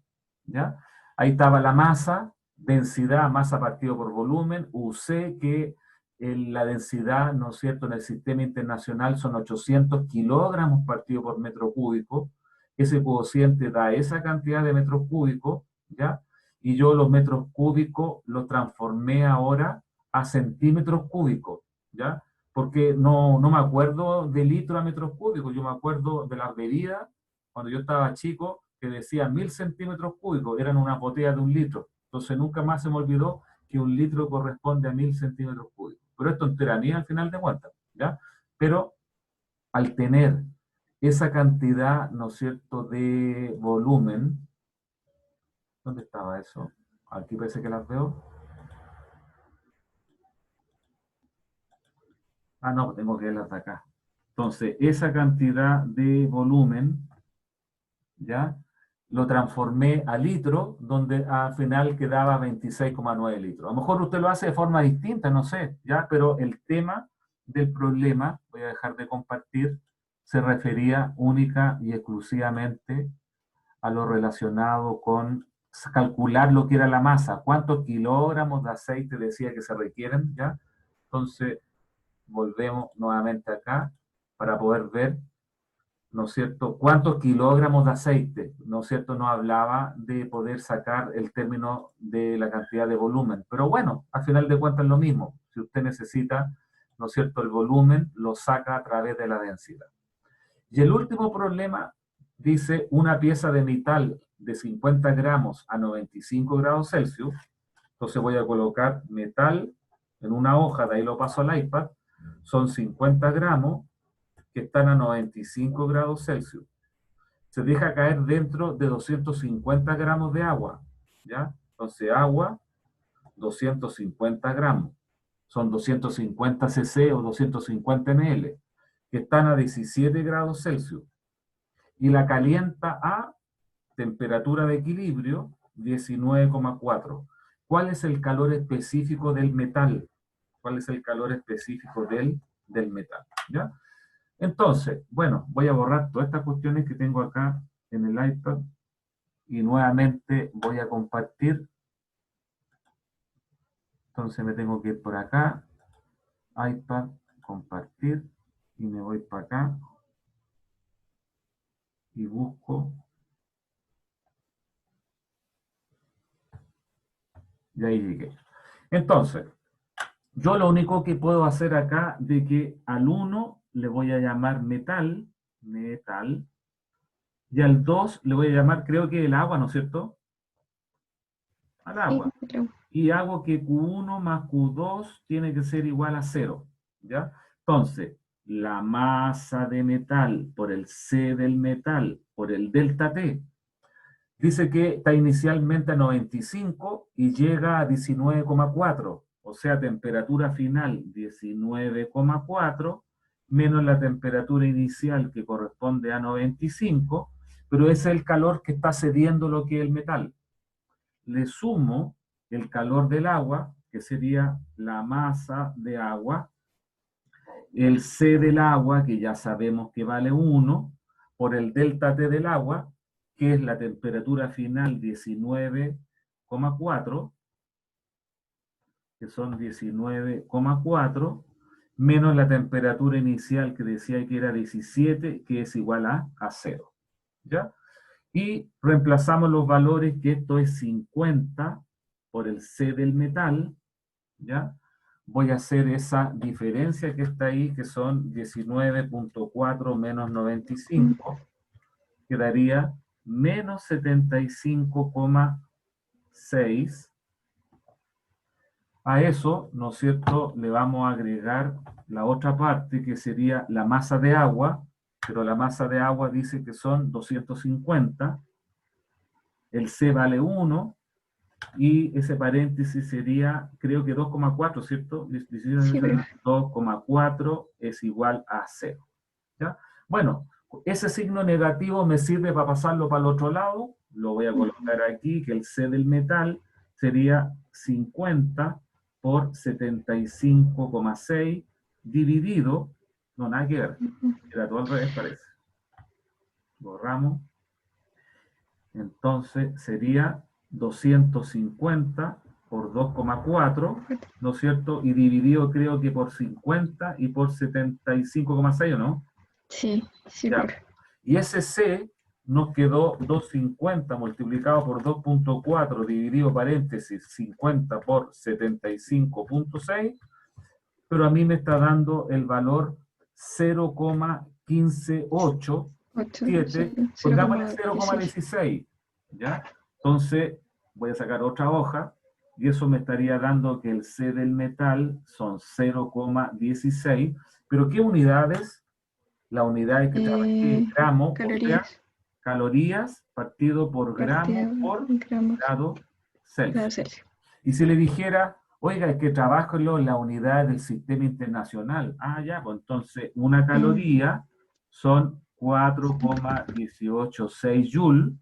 ¿ya? Ahí estaba la masa, densidad, masa partido por volumen. Usé que la densidad, ¿no es cierto?, en el sistema internacional son 800 kilogramos partido por metro cúbico. Ese cociente da esa cantidad de metros cúbicos, ¿ya? Y yo los metros cúbicos los transformé ahora a centímetros cúbicos, ¿ya? Porque no me acuerdo de litro a metros cúbicos, yo me acuerdo de las bebidas cuando yo estaba chico, que decía 1000 centímetros cúbicos, eran una botella de 1 litro. Entonces nunca más se me olvidó que 1 litro corresponde a 1000 centímetros cúbicos. Pero esto es tontería al final de cuentas, ¿ya? Pero al tener esa cantidad, ¿no es cierto?, de volumen, ¿dónde estaba eso? Aquí parece que las veo. No, tengo que verlas de acá. Entonces, esa cantidad de volumen, ¿ya? Lo transformé a litro, donde al final quedaba 26,9 litros. A lo mejor usted lo hace de forma distinta, no sé, ¿ya? Pero el tema del problema, voy a dejar de compartir, se refería única y exclusivamente a lo relacionado con calcular lo que era la masa, cuántos kilogramos de aceite decía que se requieren, ¿ya? Entonces, volvemos nuevamente acá para poder ver, ¿no es cierto?, cuántos kilogramos de aceite, ¿no es cierto?, no hablaba de poder sacar el término de la cantidad de volumen. Pero bueno, al final de cuentas es lo mismo. Si usted necesita, ¿no es cierto?, el volumen, lo saca a través de la densidad. Y el último problema dice una pieza de metal de 50 gramos a 95 grados Celsius. Entonces voy a colocar metal en una hoja, de ahí lo paso al iPad. Son 50 gramos que están a 95 grados Celsius. Se deja caer dentro de 250 gramos de agua, ¿ya? Entonces agua, 250 gramos. Son 250 cc o 250 ml, que están a 17 grados Celsius. Y la calienta a temperatura de equilibrio, 19,4. ¿Cuál es el calor específico del metal? ¿Cuál es el calor específico del metal? ¿Ya? Entonces, bueno, voy a borrar todas estas cuestiones que tengo acá en el iPad y nuevamente voy a compartir. Entonces me tengo que ir por acá, iPad, compartir, y me voy para acá y busco. Y ahí llegué. Entonces, yo lo único que puedo hacer acá de que al 1 le voy a llamar metal, y al 2 le voy a llamar, creo que el agua, ¿no es cierto? Al agua. Y hago que Q1 más Q2 tiene que ser igual a 0, ¿ya? Entonces, la masa de metal por el C del metal por el delta T, dice que está inicialmente a 95 y llega a 19,4, o sea, temperatura final 19,4, menos la temperatura inicial que corresponde a 95, pero ese es el calor que está cediendo lo que es el metal. Le sumo el calor del agua, que sería la masa de agua, el C del agua, que ya sabemos que vale 1, por el delta T del agua, que es la temperatura final 19,4, que son 19,4, menos la temperatura inicial que decía que era 17, que es igual a 0. ¿Ya? Y reemplazamos los valores, que esto es 50 por el C del metal, ¿ya? Voy a hacer esa diferencia que está ahí, que son 19.4 menos 95, quedaría menos 75,6. A eso, ¿no es cierto?, le vamos a agregar la otra parte, que sería la masa de agua, pero la masa de agua dice que son 250, el C vale 1, y ese paréntesis sería, creo que 2,4, ¿cierto? Sí, profe. 2,4 es igual a 0. ¿Ya? Bueno, ese signo negativo me sirve para pasarlo para el otro lado. Lo voy a colocar aquí, que el C del metal sería 50 por 75,6 dividido, no, nada que ver, era todo al revés, parece. Borramos. Entonces sería 250 por 2,4, ¿no es cierto? Y dividido creo que por 50 y por 75,6, ¿o no? Sí, sí, Ya. profe. Y ese C nos quedó 250 multiplicado por 2,4 dividido paréntesis 50 por 75,6, pero a mí me está dando el valor 0,158, 8, 7, pongámosle 0,16. 0,16, ¿ya? Entonces voy a sacar otra hoja y eso me estaría dando que el C del metal son 0,16, pero ¿qué unidades? La unidad que trabajé, gramo, o sea, Calorías. calorías partido por gramo Partido por gramos. grado Grado Celsius. Celsius. Y si le dijera, oiga, es que trabajo en la unidad del sistema internacional. Ah, ya, pues entonces una caloría son 4,186 joule,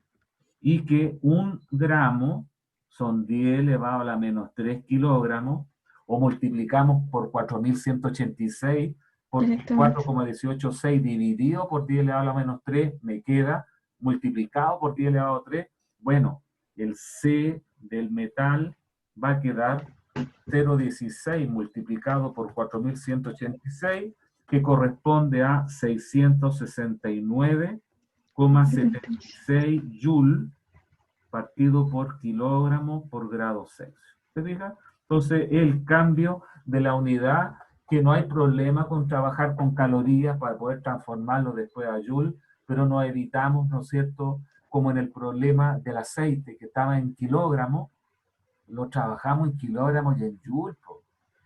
y que un gramo son 10 elevado a la menos 3 kilogramos, o multiplicamos por 4.186, porque Exactamente. 4,186 dividido por 10 elevado a la menos 3 me queda multiplicado por 10 elevado a 3. Bueno, el C del metal va a quedar 0,16 multiplicado por 4.186, que corresponde a 669,76 joule partido por kilogramo por grado Celsius. ¿Se fija? Entonces, el cambio de la unidad, que no hay problema con trabajar con calorías para poder transformarlo después a joule, pero nos evitamos, ¿no es cierto?, como en el problema del aceite, que estaba en kilogramos, lo trabajamos en kilogramos y en joule.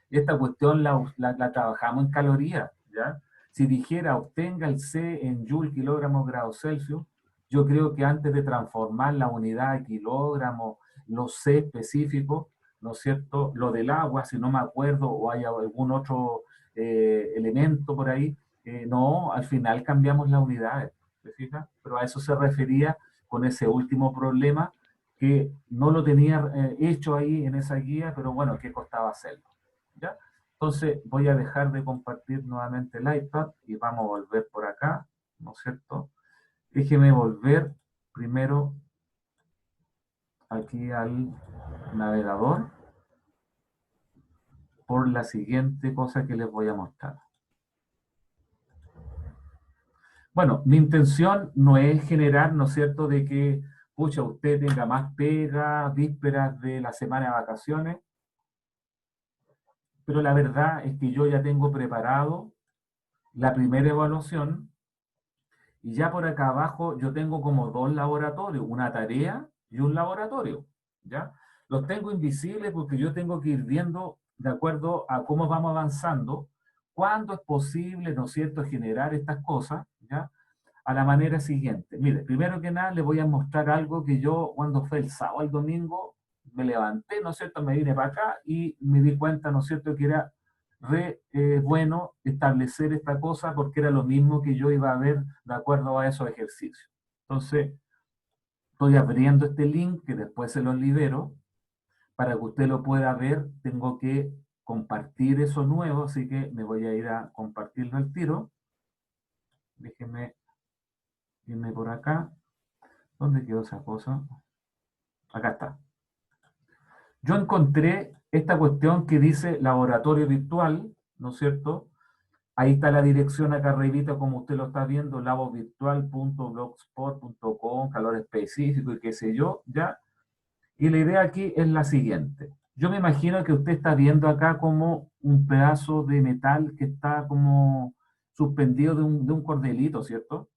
Esta cuestión la trabajamos en calorías, ¿ya? Si dijera obtenga el C en joule kilogramos grado Celsius, yo creo que antes de transformar la unidad de kilogramos, los C específicos, ¿no es cierto?, lo del agua, si no me acuerdo, o hay algún otro elemento por ahí, no, al final cambiamos las unidades, ¿se fija? Pero a eso se refería con ese último problema, que no lo tenía hecho ahí en esa guía, pero bueno, ¿qué costaba hacerlo? ¿Ya? Entonces voy a dejar de compartir nuevamente el iPad y vamos a volver por acá, ¿no es cierto? Déjeme volver primero aquí al navegador por la siguiente cosa que les voy a mostrar. Bueno, mi intención no es generar, ¿no es cierto?, de que, pucha, usted tenga más pega, vísperas de la semana de vacaciones, pero la verdad es que yo ya tengo preparado la primera evaluación, y ya por acá abajo yo tengo como dos laboratorios, una tarea y un laboratorio, ¿ya? Los tengo invisibles porque yo tengo que ir viendo, de acuerdo a cómo vamos avanzando, cuándo es posible, ¿no es cierto?, generar estas cosas, ¿ya? A la manera siguiente. Mire, primero que nada les voy a mostrar algo que yo, cuando fue el sábado al domingo, me levanté, ¿no es cierto?, me vine para acá y me di cuenta, ¿no es cierto?, que era bueno establecer esta cosa, porque era lo mismo que yo iba a ver de acuerdo a esos ejercicios. Entonces, estoy abriendo este link, que después se los libero. Para que usted lo pueda ver, tengo que compartir eso nuevo, así que me voy a ir a compartirlo al tiro. Déjenme irme por acá. ¿Dónde quedó esa cosa? Acá está. Yo encontré esta cuestión que dice laboratorio virtual, ¿no es cierto?, Ahí está la dirección acá arribita, como usted lo está viendo, labovirtual.blogspot.com, calor específico y qué sé yo, ¿ya? Y la idea aquí es la siguiente. Yo me imagino que usted está viendo acá como un pedazo de metal que está como suspendido de un cordelito, ¿cierto?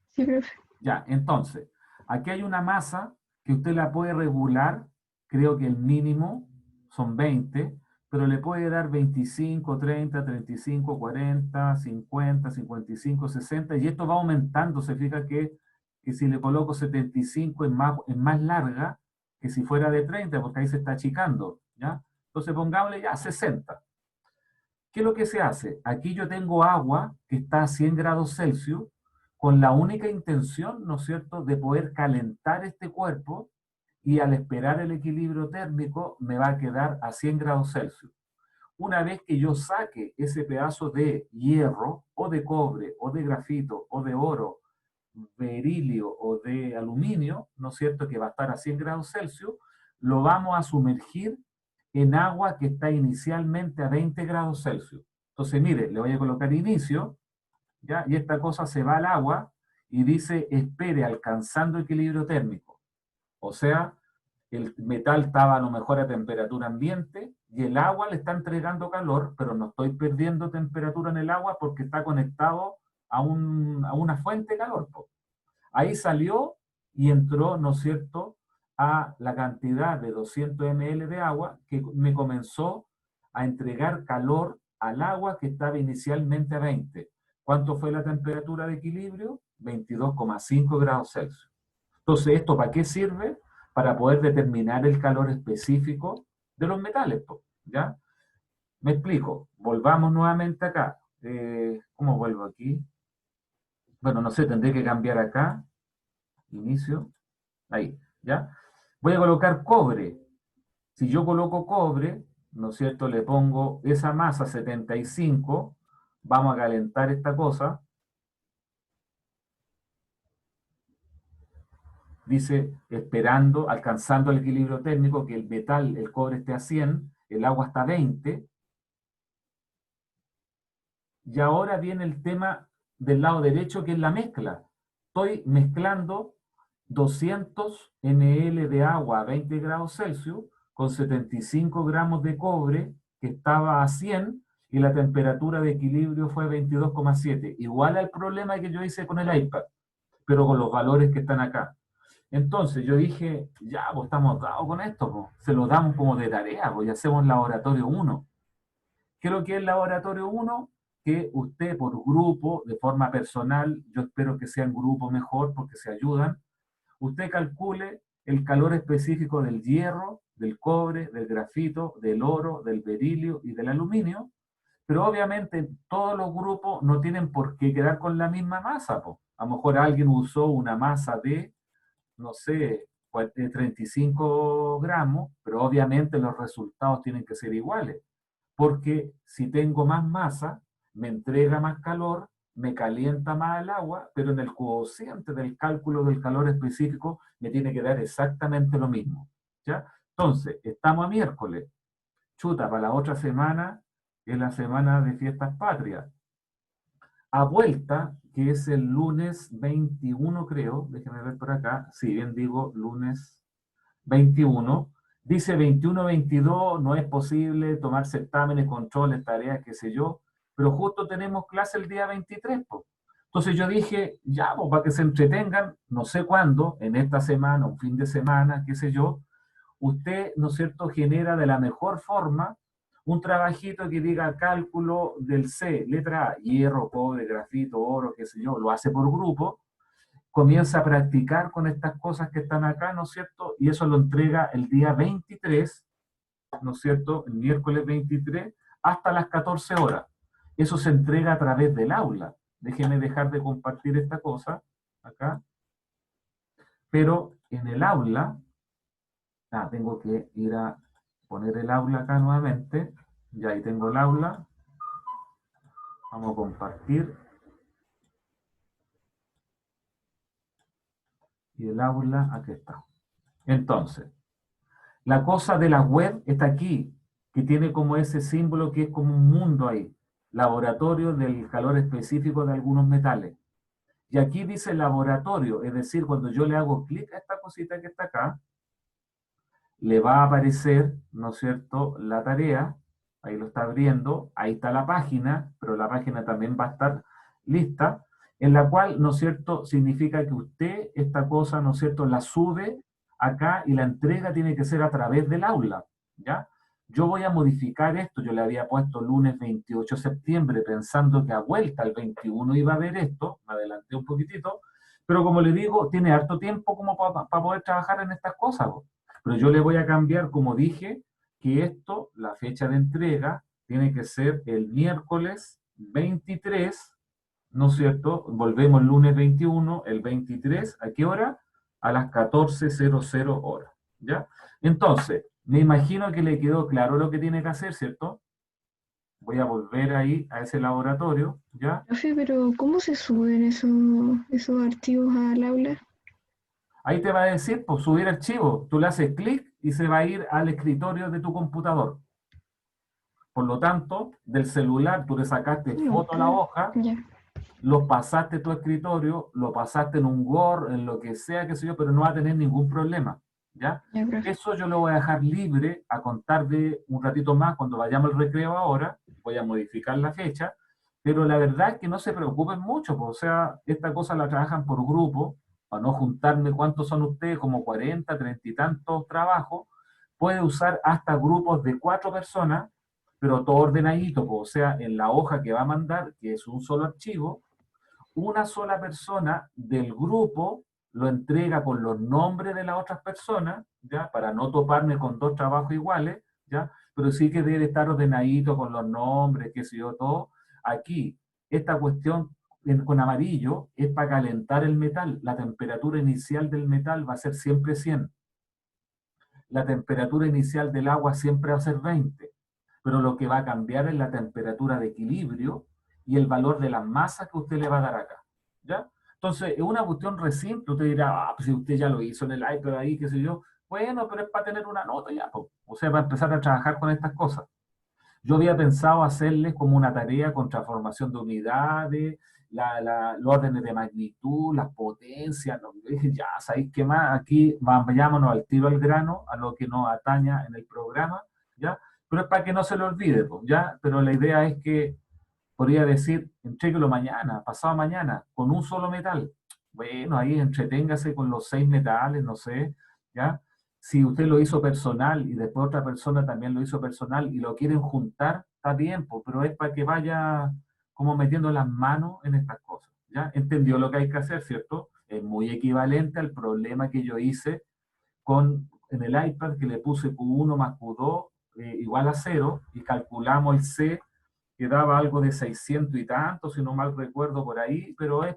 Sí, profe. Ya, entonces, aquí hay una masa que usted la puede regular, creo que el mínimo son 20, pero le puede dar 25, 30, 35, 40, 50, 55, 60, y esto va aumentando. Se fija que si le coloco 75 es más larga que si fuera de 30, porque ahí se está achicando, ¿ya? Entonces pongámosle ya 60. ¿Qué es lo que se hace? Aquí yo tengo agua que está a 100 grados Celsius con la única intención, ¿no es cierto?, de poder calentar este cuerpo, y al esperar el equilibrio térmico me va a quedar a 100 grados Celsius. Una vez que yo saque ese pedazo de hierro o de cobre o de grafito o de oro, berilio o de aluminio, ¿no es cierto?, que va a estar a 100 grados Celsius, lo vamos a sumergir en agua que está inicialmente a 20 grados Celsius. Entonces, mire, le voy a colocar inicio, ¿ya? Y esta cosa se va al agua y dice, espere alcanzando equilibrio térmico. O sea, el metal estaba a lo mejor a temperatura ambiente y el agua le está entregando calor, pero no estoy perdiendo temperatura en el agua porque está conectado a una fuente de calor. Ahí salió y entró, ¿no es cierto?, a la cantidad de 200 ml de agua que me comenzó a entregar calor al agua que estaba inicialmente a 20. ¿Cuánto fue la temperatura de equilibrio? 22,5 grados Celsius. Entonces, ¿esto para qué sirve? Para poder determinar el calor específico de los metales, ¿ya? Me explico. Volvamos nuevamente acá. ¿Cómo vuelvo aquí? Bueno, no sé, tendré que cambiar acá. Inicio. Ahí, ¿ya? Voy a colocar cobre. Si yo coloco cobre, ¿no es cierto? Le pongo esa masa 75. Vamos a calentar esta cosa. Dice, esperando, alcanzando el equilibrio térmico, que el metal, el cobre esté a 100, el agua está a 20. Y ahora viene el tema del lado derecho, que es la mezcla. Estoy mezclando 200 ml de agua a 20 grados Celsius con 75 gramos de cobre que estaba a 100 y la temperatura de equilibrio fue 22,7. Igual al problema que yo hice con el iPad, pero con los valores que están acá. Entonces yo dije, ya, pues estamos dados con esto, pues. Se lo damos como de tarea, pues, y hacemos laboratorio 1. ¿Qué es lo que es el laboratorio 1? Que usted por grupo, de forma personal, yo espero que sean grupos mejor porque se ayudan, usted calcule el calor específico del hierro, del cobre, del grafito, del oro, del berilio y del aluminio, pero obviamente todos los grupos no tienen por qué quedar con la misma masa, po. A lo mejor alguien usó una masa de, no sé, de 35 gramos, pero obviamente los resultados tienen que ser iguales, porque si tengo más masa, me entrega más calor, me calienta más el agua, pero en el cociente del cálculo del calor específico me tiene que dar exactamente lo mismo, ¿ya? Entonces, estamos a miércoles. Chuta, para la otra semana es la semana de fiestas patrias. A vuelta, que es el lunes 21, creo, déjenme ver por acá, si bien digo lunes 21, dice 21-22, no es posible tomar certámenes, controles, tareas, qué sé yo, pero justo tenemos clase el día 23, po. Entonces yo dije, ya, pues, para que se entretengan, no sé cuándo, en esta semana, un fin de semana, qué sé yo, usted, ¿no es cierto?, genera de la mejor forma un trabajito que diga cálculo del C, letra A, hierro, cobre, grafito, oro, qué sé yo, lo hace por grupo, comienza a practicar con estas cosas que están acá, ¿no es cierto? Y eso lo entrega el día 23, ¿no es cierto?, el miércoles 23, hasta las 14 horas. Eso se entrega a través del aula. Déjenme dejar de compartir esta cosa acá. Pero en el aula, tengo que ir a poner el aula acá nuevamente. Ya ahí tengo el aula. Vamos a compartir. Y el aula, aquí está. Entonces, la cosa de la web está aquí, que tiene como ese símbolo que es como un mundo ahí. laboratorio del calor específico de algunos metales. Y aquí dice laboratorio, es decir, cuando yo le hago clic a esta cosita que está acá, le va a aparecer, ¿no es cierto?, la tarea, ahí lo está abriendo, ahí está la página, pero la página también va a estar lista, en la cual, ¿no es cierto?, significa que usted esta cosa, ¿no es cierto?, la sube acá y la entrega tiene que ser a través del aula, ¿ya? Yo voy a modificar esto, yo le había puesto lunes 28 de septiembre pensando que a vuelta el 21 iba a ver esto, me adelanté un poquitito, pero como le digo, tiene harto tiempo como para poder trabajar en estas cosas, ¿no? Pero yo le voy a cambiar, como dije, que esto, la fecha de entrega, tiene que ser el miércoles 23, ¿no es cierto? Volvemos el lunes 21, el 23, ¿a qué hora? A las 14:00 horas, ¿ya? Entonces, me imagino que le quedó claro lo que tiene que hacer, ¿cierto? Voy a volver ahí a ese laboratorio, ¿ya? Profe, pero ¿cómo se suben esos archivos al aula? Ahí te va a decir, pues subir archivo. Tú le haces clic y se va a ir al escritorio de tu computador. Por lo tanto, del celular tú le sacaste foto a la Nunca. hoja, Ya, lo pasaste a tu escritorio, lo pasaste en un Word, en lo que sea, qué sé yo, pero no va a tener ningún problema, ¿ya? ya, profe. Eso yo lo voy a dejar libre a contar de un ratito más cuando vayamos al recreo ahora, voy a modificar la fecha, pero la verdad es que no se preocupen mucho, pues, o sea, esta cosa la trabajan por grupo, para no juntarme cuántos son ustedes, como 40, 30 y tantos trabajos, puede usar hasta grupos de 4 personas, pero todo ordenadito, pues, o sea, en la hoja que va a mandar, que es un solo archivo, una sola persona del grupo lo entrega con los nombres de las otras personas, ¿ya? Para no toparme con dos trabajos iguales, ¿ya? Pero sí que debe estar ordenadito con los nombres, qué sé yo, todo. Aquí, esta cuestión con amarillo es para calentar el metal. La temperatura inicial del metal va a ser siempre 100. La temperatura inicial del agua siempre va a ser 20. Pero lo que va a cambiar es la temperatura de equilibrio y el valor de la masa que usted le va a dar acá. ¿Ya? Entonces, es una cuestión re simple. Usted dirá, pues si usted ya lo hizo en el iPad ahí, qué sé yo. Bueno, pero es para tener una nota ya, po. O sea, para empezar a trabajar con estas cosas. Yo había pensado hacerles como una tarea con transformación de unidades, los órdenes de magnitud, las potencias, ¿no? Dije, ya, ¿sabéis qué más? Aquí vayámonos al tiro al grano, a lo que nos ataña en el programa, ¿ya? Pero es para que no se lo olvide, pues, ¿ya? Pero la idea es que, podría decir, entréguelo mañana, pasado mañana, con un solo metal. Bueno, ahí entreténgase con los 6 metales, no sé, ¿ya? Si usted lo hizo personal y después otra persona también lo hizo personal y lo quieren juntar, está bien, pues, pero es para que vaya como metiendo las manos en estas cosas, ¿ya? Entendió lo que hay que hacer, ¿cierto? Es muy equivalente al problema que yo hice en el iPad, que le puse Q1 más Q2 igual a 0 y calculamos el C, que daba algo de 600 y tanto, si no mal recuerdo por ahí, pero es,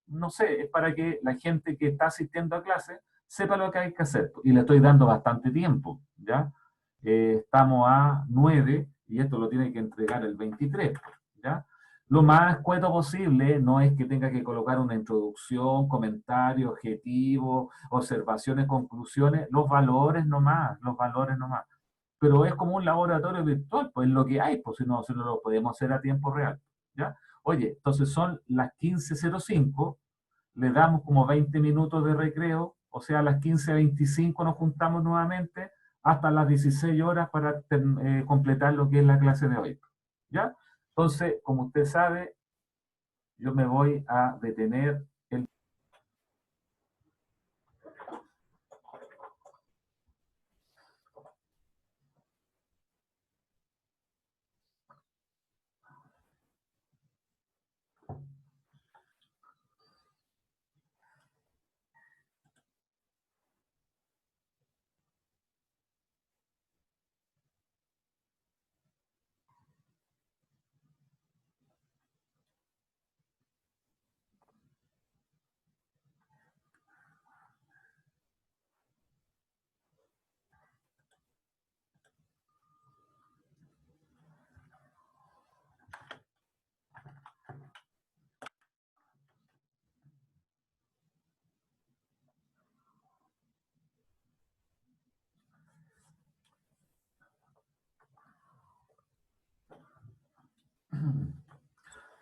no sé, es para que la gente que está asistiendo a clase sepa lo que hay que hacer. Y le estoy dando bastante tiempo, ¿ya? Estamos a 9 y esto lo tiene que entregar el 23, ¿ya? Lo más escueto posible, no es que tenga que colocar una introducción, comentario, objetivo, observaciones, conclusiones, los valores nomás. Pero es como un laboratorio virtual, pues es lo que hay, pues si no lo podemos hacer a tiempo real, ¿ya? Oye, entonces son las 15:05, le damos como 20 minutos de recreo, o sea, a las 15:25 nos juntamos nuevamente hasta las 16 horas para completar lo que es la clase de hoy, ¿ya? Entonces, como usted sabe, yo me voy a detener el...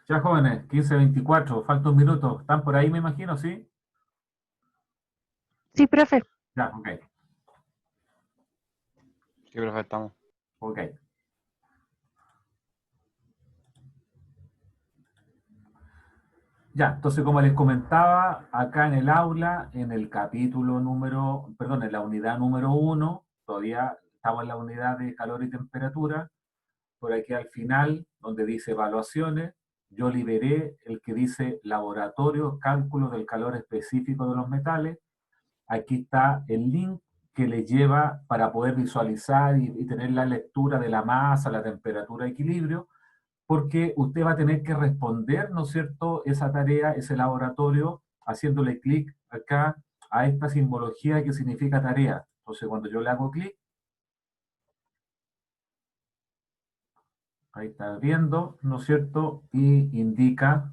Ya, jóvenes, 15:24, falta un minuto. ¿Están por ahí, me imagino, sí? Sí, profe. Ya, ok. Sí, profe, estamos. Ok. Ya, entonces como les comentaba, acá en el aula, en el capítulo número, perdón, en la unidad número 1, todavía estamos en la unidad de calor y temperatura, por aquí al final, donde dice evaluaciones, yo liberé el que dice laboratorio, cálculo del calor específico de los metales. Aquí está el link que les lleva para poder visualizar y tener la lectura de la masa, la temperatura, equilibrio, porque usted va a tener que responder, ¿no es cierto?, esa tarea, ese laboratorio, haciéndole clic acá a esta simbología que significa tarea. Entonces, cuando yo le hago clic, ahí está viendo, ¿no es cierto?, y indica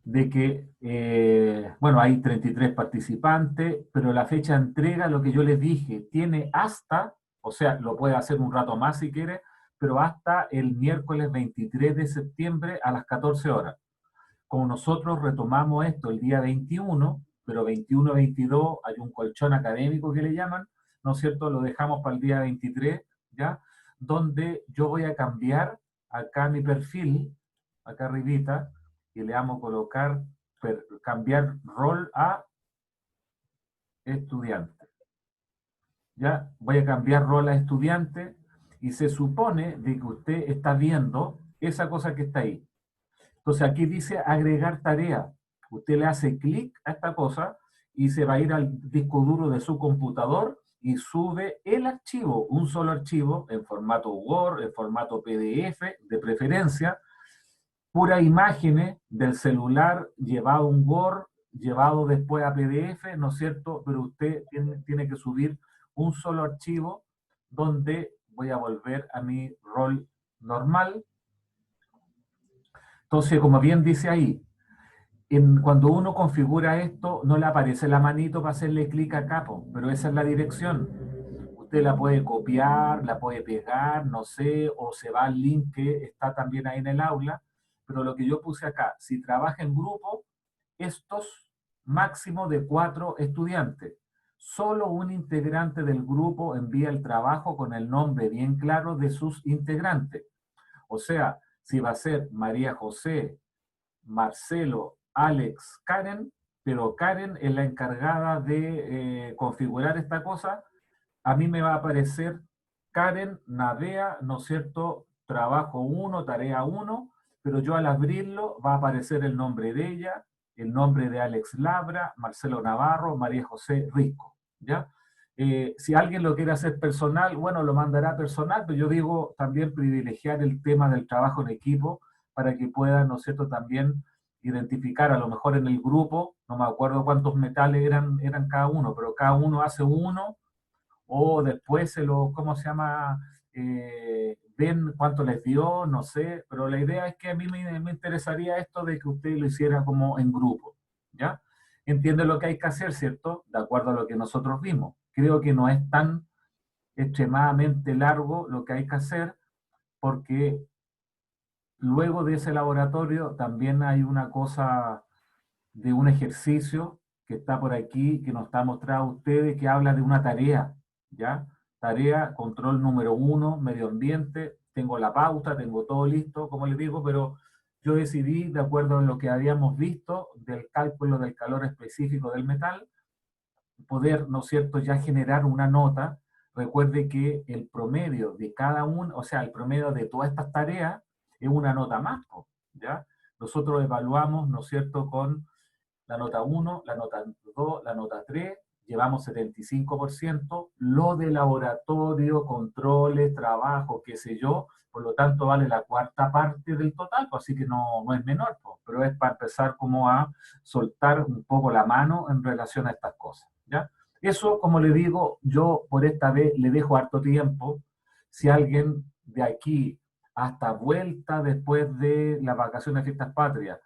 de que, bueno, hay 33 participantes, pero la fecha de entrega, lo que yo les dije, tiene hasta, o sea, lo puede hacer un rato más si quiere, pero hasta el miércoles 23 de septiembre a las 14 horas. Como nosotros retomamos esto el día 21, pero 21-22 hay un colchón académico que le llaman, ¿no es cierto? Lo dejamos para el día 23, ¿ya? Donde yo voy a cambiar acá mi perfil, acá arribita, y le vamos a colocar, cambiar rol a estudiante. ¿Ya? Voy a cambiar rol a estudiante y se supone de que usted está viendo esa cosa que está ahí. Entonces aquí dice agregar tarea. Usted le hace clic a esta cosa y se va a ir al disco duro de su computador y sube el archivo, un solo archivo, en formato Word, en formato PDF, de preferencia, puras imágenes del celular llevado a un Word, llevado después a PDF, ¿no es cierto? Pero usted tiene que subir un solo archivo donde voy a volver a mi rol normal. Entonces, como bien dice ahí, cuando uno configura esto, no le aparece la manito para hacerle clic acá, pero esa es la dirección. Usted la puede copiar, la puede pegar, no sé, o se va al link que está también ahí en el aula, pero lo que yo puse acá, si trabaja en grupo, estos máximo de 4 estudiantes. Solo un integrante del grupo envía el trabajo con el nombre bien claro de sus integrantes. O sea, si va a ser María José, Marcelo, Alex, Karen, pero Karen es la encargada de configurar esta cosa, a mí me va a aparecer Karen Navea, ¿no es cierto? Trabajo 1, tarea 1, pero yo al abrirlo va a aparecer el nombre de ella, el nombre de Alex Labra, Marcelo Navarro, María José Rico, ¿ya? Si alguien lo quiere hacer personal, bueno, lo mandará personal, pero yo digo también privilegiar el tema del trabajo en equipo para que puedan, ¿no es cierto?, también identificar, a lo mejor en el grupo, no me acuerdo cuántos metales eran cada uno, pero cada uno hace uno, o después ¿cómo se llama? Ven cuánto les dio, no sé, pero la idea es que a mí me interesaría esto de que usted lo hiciera como en grupo, ¿ya? Entiende lo que hay que hacer, ¿cierto? De acuerdo a lo que nosotros vimos. Creo que no es tan extremadamente largo lo que hay que hacer, porque luego de ese laboratorio también hay una cosa de un ejercicio que está por aquí, que nos está mostrando a ustedes, que habla de una tarea, ¿ya? Tarea, control número 1, medio ambiente, tengo la pauta, tengo todo listo, como les digo, pero yo decidí, de acuerdo a lo que habíamos visto, del cálculo del calor específico del metal, poder, ¿no es cierto?, ya generar una nota. Recuerde que el promedio de cada uno, o sea, el promedio de todas estas tareas es una nota más, ¿ya? Nosotros evaluamos, ¿no es cierto?, con la nota 1, la nota 2, la nota 3, llevamos 75%, lo de laboratorio, controles, trabajo, qué sé yo, por lo tanto vale la cuarta parte del total, pues, así que no es menor, pues, pero es para empezar como a soltar un poco la mano en relación a estas cosas, ¿ya? Eso, como le digo, yo por esta vez le dejo harto tiempo. Si alguien de aquí hasta vuelta después de las vacaciones de fiestas patrias,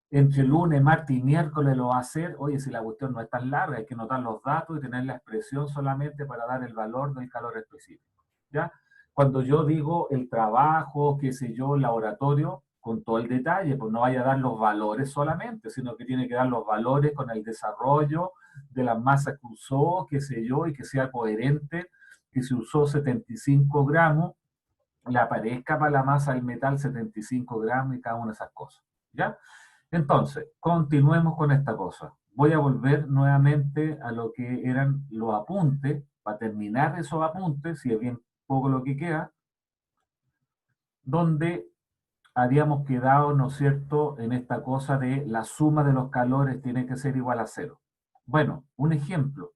entre lunes, martes y miércoles lo va a hacer, oye, si la cuestión no es tan larga, hay que notar los datos y tener la expresión solamente para dar el valor del calor específico, ¿ya? Cuando yo digo el trabajo, qué sé yo, el laboratorio, con todo el detalle, pues no vaya a dar los valores solamente, sino que tiene que dar los valores con el desarrollo de las masas que usó, qué sé yo, y que sea coherente, que si usó 75 gramos, le aparezca para la masa del metal 75 gramos y cada una de esas cosas, ¿ya? Entonces, continuemos con esta cosa. Voy a volver nuevamente a lo que eran los apuntes, para terminar esos apuntes, si es bien poco lo que queda, donde habíamos quedado, ¿no es cierto?, en esta cosa de la suma de los calores tiene que ser igual a cero. Bueno, un ejemplo.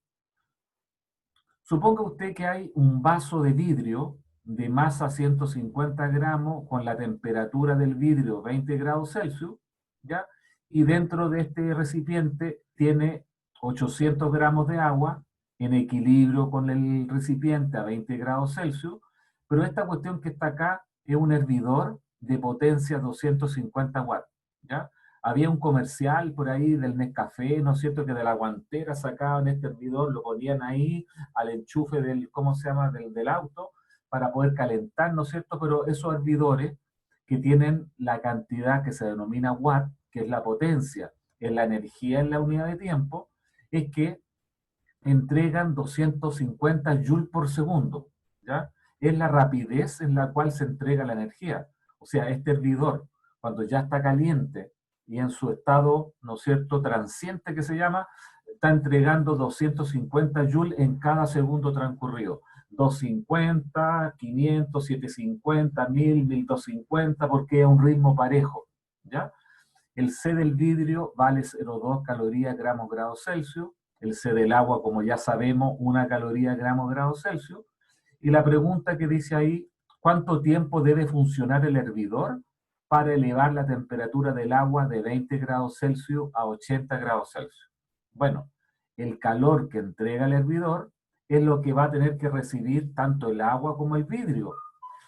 Suponga usted que hay un vaso de vidrio de masa 150 gramos con la temperatura del vidrio 20 grados Celsius, ¿ya? Y dentro de este recipiente tiene 800 gramos de agua en equilibrio con el recipiente a 20 grados Celsius, pero esta cuestión que está acá es un hervidor de potencia 250 watts, ¿ya? Había un comercial por ahí del Nescafé, ¿no es cierto?, que de la guantera sacaban este hervidor, lo ponían ahí al enchufe del, ¿cómo se llama?, del auto, para poder calentar, ¿no es cierto? Pero esos hervidores que tienen la cantidad que se denomina watt, que es la potencia, en la energía en la unidad de tiempo, es que entregan 250 joules por segundo, ¿ya? Es la rapidez en la cual se entrega la energía. O sea, este hervidor, cuando ya está caliente y en su estado, ¿no es cierto?, transiente que se llama, está entregando 250 joules en cada segundo transcurrido. 250, 500, 750, 1000, 1250, porque es un ritmo parejo, ¿ya? El C del vidrio vale 0,2 calorías gramos grados Celsius, el C del agua, como ya sabemos, 1 caloría gramos grados Celsius, y la pregunta que dice ahí, ¿cuánto tiempo debe funcionar el hervidor para elevar la temperatura del agua de 20 grados Celsius a 80 grados Celsius? Bueno, el calor que entrega el hervidor es lo que va a tener que recibir tanto el agua como el vidrio.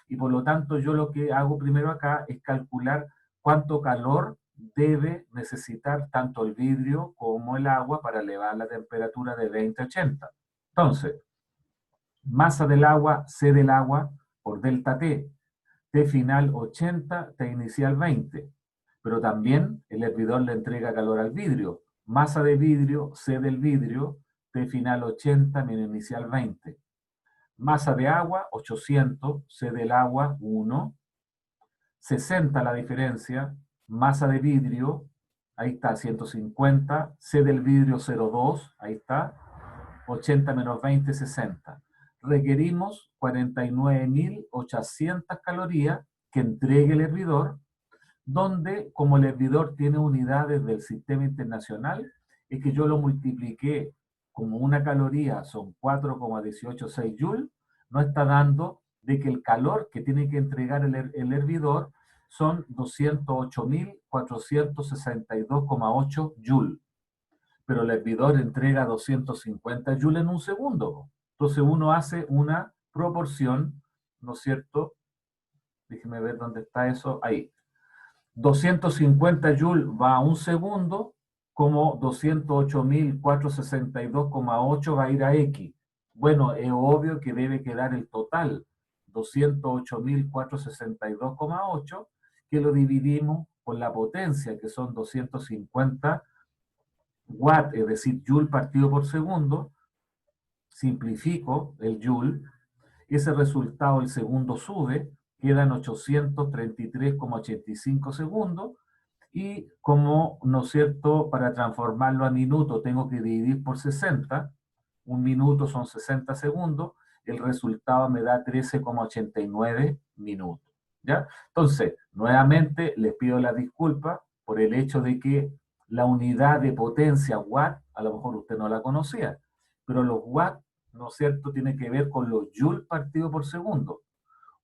Y por lo tanto yo lo que hago primero acá es calcular cuánto calor debe necesitar tanto el vidrio como el agua para elevar la temperatura de 20 a 80. Entonces, masa del agua, C del agua, por delta T. T final 80, T inicial 20. Pero también el hervidor le entrega calor al vidrio. Masa de vidrio, C del vidrio, T final 80, min inicial 20. Masa de agua, 800, C del agua, 1. 60 la diferencia. Masa de vidrio, ahí está, 150. C del vidrio, 0,2, ahí está. 80 menos 20, 60. Requerimos 49.800 calorías que entregue el hervidor, donde como el hervidor tiene unidades del sistema internacional, es que yo lo multipliqué como una caloría, son 4,186 joules, no está dando de que el calor que tiene que entregar el hervidor son 208.462,8 joules. Pero el hervidor entrega 250 joules en un segundo. Entonces uno hace una proporción, ¿no es cierto? Déjeme ver dónde está eso. Ahí. 250 joules va a un segundo, como 208.462,8 va a ir a X. Bueno, es obvio que debe quedar el total, 208.462,8, que lo dividimos por la potencia, que son 250 watt, es decir, joule partido por segundo. Simplifico el joule, ese resultado el segundo sube, quedan 833,85 segundos, y como, ¿no es cierto?, para transformarlo a minuto tengo que dividir por 60, un minuto son 60 segundos, el resultado me da 13,89 minutos, ¿ya? Entonces, nuevamente les pido la disculpa por el hecho de que la unidad de potencia watt, a lo mejor usted no la conocía, pero los watts, ¿no es cierto?, tiene que ver con los joules partido por segundo.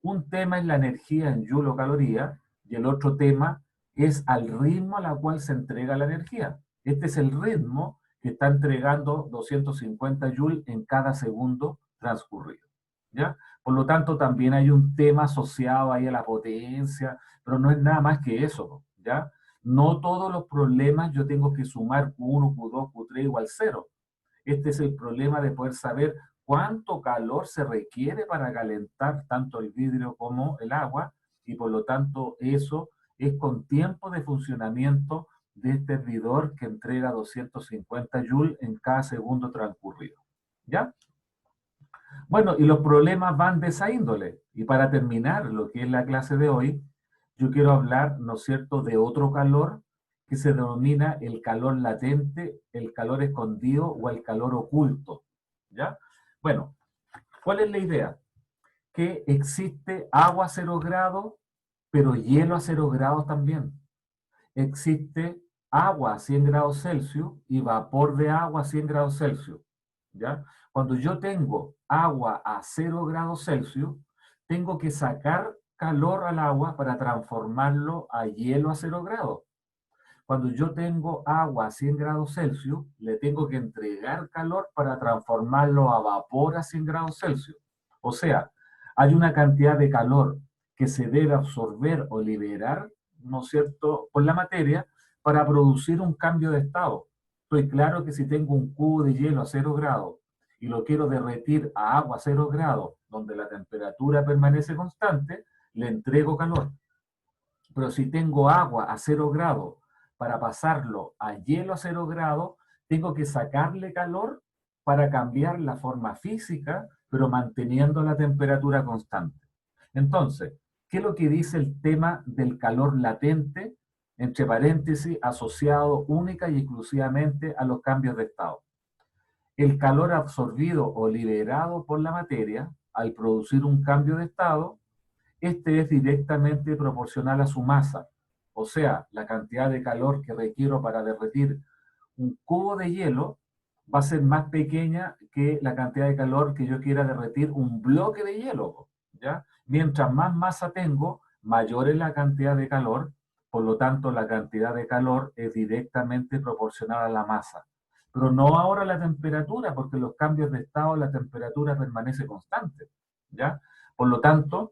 Un tema es la energía en joule o caloría, y el otro tema es al ritmo a la cual se entrega la energía. Este es el ritmo que está entregando 250 joules en cada segundo transcurrido, ¿ya? Por lo tanto, también hay un tema asociado ahí a la potencia, pero no es nada más que eso, ¿ya? No todos los problemas yo tengo que sumar Q1, Q2, Q3 igual 0. Este es el problema de poder saber cuánto calor se requiere para calentar tanto el vidrio como el agua, y por lo tanto eso es con tiempo de funcionamiento de este hervidor que entrega 250 joules en cada segundo transcurrido. ¿Ya? Bueno, y los problemas van de esa índole. Y para terminar lo que es la clase de hoy, yo quiero hablar, ¿no es cierto?, de otro calor que se denomina el calor latente, el calor escondido o el calor oculto. ¿Ya? Bueno, ¿cuál es la idea? Que existe agua a 0 grados, pero hielo a 0 grados también. Existe agua a 100 grados Celsius y vapor de agua a 100 grados Celsius. ¿Ya? Cuando yo tengo agua a 0 grados Celsius, tengo que sacar calor al agua para transformarlo a hielo a 0 grados. Cuando yo tengo agua a 100 grados Celsius, le tengo que entregar calor para transformarlo a vapor a 100 grados Celsius. O sea, hay una cantidad de calor que se debe absorber o liberar, ¿no es cierto?, por la materia para producir un cambio de estado. Estoy claro que si tengo un cubo de hielo a 0 grados y lo quiero derretir a agua a 0 grados, donde la temperatura permanece constante, le entrego calor. Pero si tengo agua a 0 grados, para pasarlo a hielo a 0 grados, tengo que sacarle calor para cambiar la forma física, pero manteniendo la temperatura constante. Entonces, ¿qué es lo que dice el tema del calor latente? Entre paréntesis, asociado única y exclusivamente a los cambios de estado. El calor absorbido o liberado por la materia al producir un cambio de estado, este es directamente proporcional a su masa. O sea, la cantidad de calor que requiero para derretir un cubo de hielo va a ser más pequeña que la cantidad de calor que yo quiera derretir un bloque de hielo, ¿ya? Mientras más masa tengo, mayor es la cantidad de calor, por lo tanto la cantidad de calor es directamente proporcional a la masa. Pero no ahora la temperatura, porque los cambios de estado la temperatura permanece constante, ¿ya? Por lo tanto,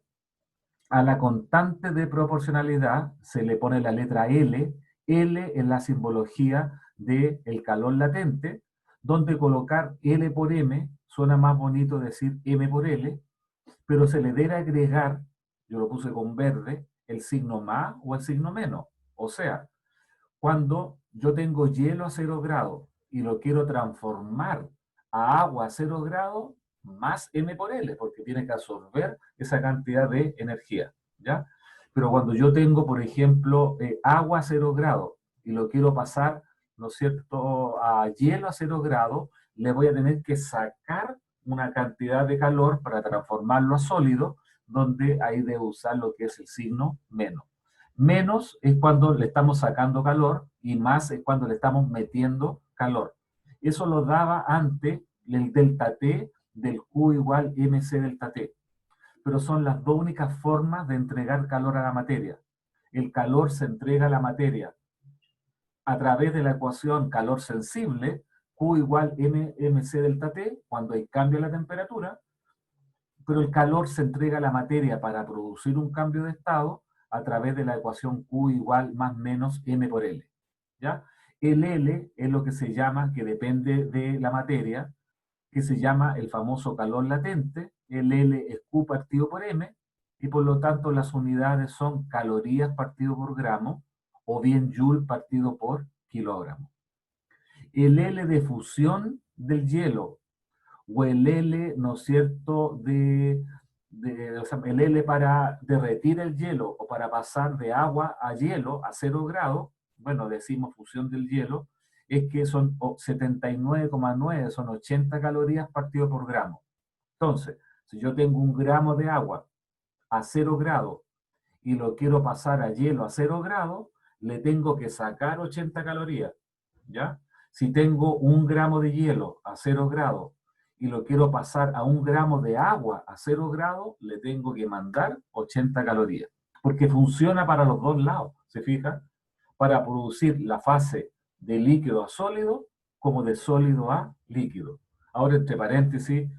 a la constante de proporcionalidad se le pone la letra L. L es la simbología del calor latente, donde colocar L por M, suena más bonito decir M por L, pero se le debe agregar, yo lo puse con verde, el signo más o el signo menos. O sea, cuando yo tengo hielo a 0 grados y lo quiero transformar a agua a 0 grados, más M por L, porque tiene que absorber esa cantidad de energía, ¿ya? Pero cuando yo tengo, por ejemplo, agua a 0 grados y lo quiero pasar, ¿no es cierto?, a hielo a 0 grados, le voy a tener que sacar una cantidad de calor para transformarlo a sólido, donde ahí debo usar lo que es el signo menos. Menos es cuando le estamos sacando calor y más es cuando le estamos metiendo calor. Eso lo daba antes el delta T del Q igual mc delta T. Pero son las dos únicas formas de entregar calor a la materia. El calor se entrega a la materia a través de la ecuación calor sensible, Q igual mc delta T, cuando hay cambio en la temperatura, pero el calor se entrega a la materia para producir un cambio de estado a través de la ecuación Q igual más menos M por L. ¿Ya? El L es lo que se llama, que depende de la materia, que se llama el famoso calor latente. El L es Q partido por M, y por lo tanto las unidades son calorías partido por gramo, o bien Joule partido por kilogramo. El L de fusión del hielo, o el L, ¿no es cierto?, o sea, el L para derretir el hielo o para pasar de agua a hielo a 0 grados, bueno, decimos fusión del hielo, es que son 79,9, son 80 calorías partido por gramo. Entonces, si yo tengo un gramo de agua a 0 grados y lo quiero pasar a hielo a 0 grados, le tengo que sacar 80 calorías, ¿ya? Si tengo un gramo de hielo a 0 grados y lo quiero pasar a un gramo de agua a 0 grados, le tengo que mandar 80 calorías. Porque funciona para los dos lados, ¿se fija? Para producir la fase de líquido a sólido como de sólido a líquido. Ahora, entre paréntesis,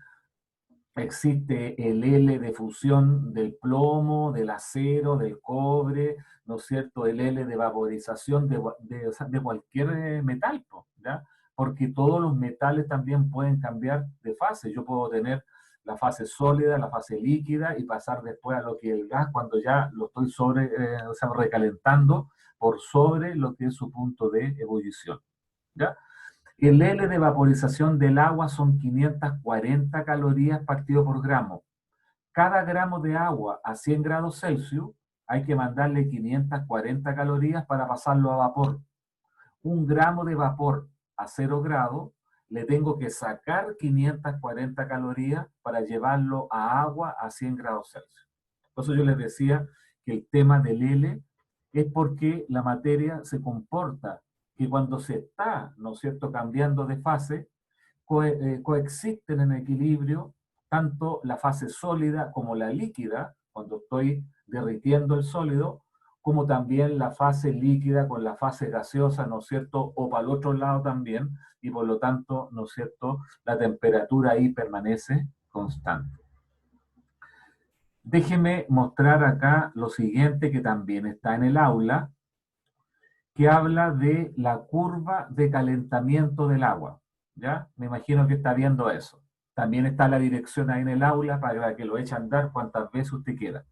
existe el L de fusión del plomo, del acero, del cobre, ¿no es cierto? El L de vaporización de cualquier metal, ¿ya? Porque todos los metales también pueden cambiar de fase. Yo puedo tener la fase sólida, la fase líquida, y pasar después a lo que es el gas cuando ya lo estoy o sea, recalentando por sobre lo que es su punto de ebullición. ¿Ya? El L de vaporización del agua son 540 calorías partido por gramo. Cada gramo de agua a 100 grados Celsius hay que mandarle 540 calorías para pasarlo a vapor. Un gramo de vapor a 0 grados le tengo que sacar 540 calorías para llevarlo a agua a 100 grados Celsius. Por eso yo les decía que el tema del L es porque la materia se comporta, que cuando se está, ¿no es cierto?, cambiando de fase, coexisten en equilibrio tanto la fase sólida como la líquida, cuando estoy derritiendo el sólido, como también la fase líquida con la fase gaseosa, ¿no es cierto?, o para el otro lado también, y por lo tanto, ¿no es cierto?, la temperatura ahí permanece constante. Déjenme mostrar acá lo siguiente que también está en el aula, que habla de la curva de calentamiento del agua. ¿Ya? Me imagino que está viendo eso. También está la dirección ahí en el aula para que lo eche a andar cuantas veces usted quiera.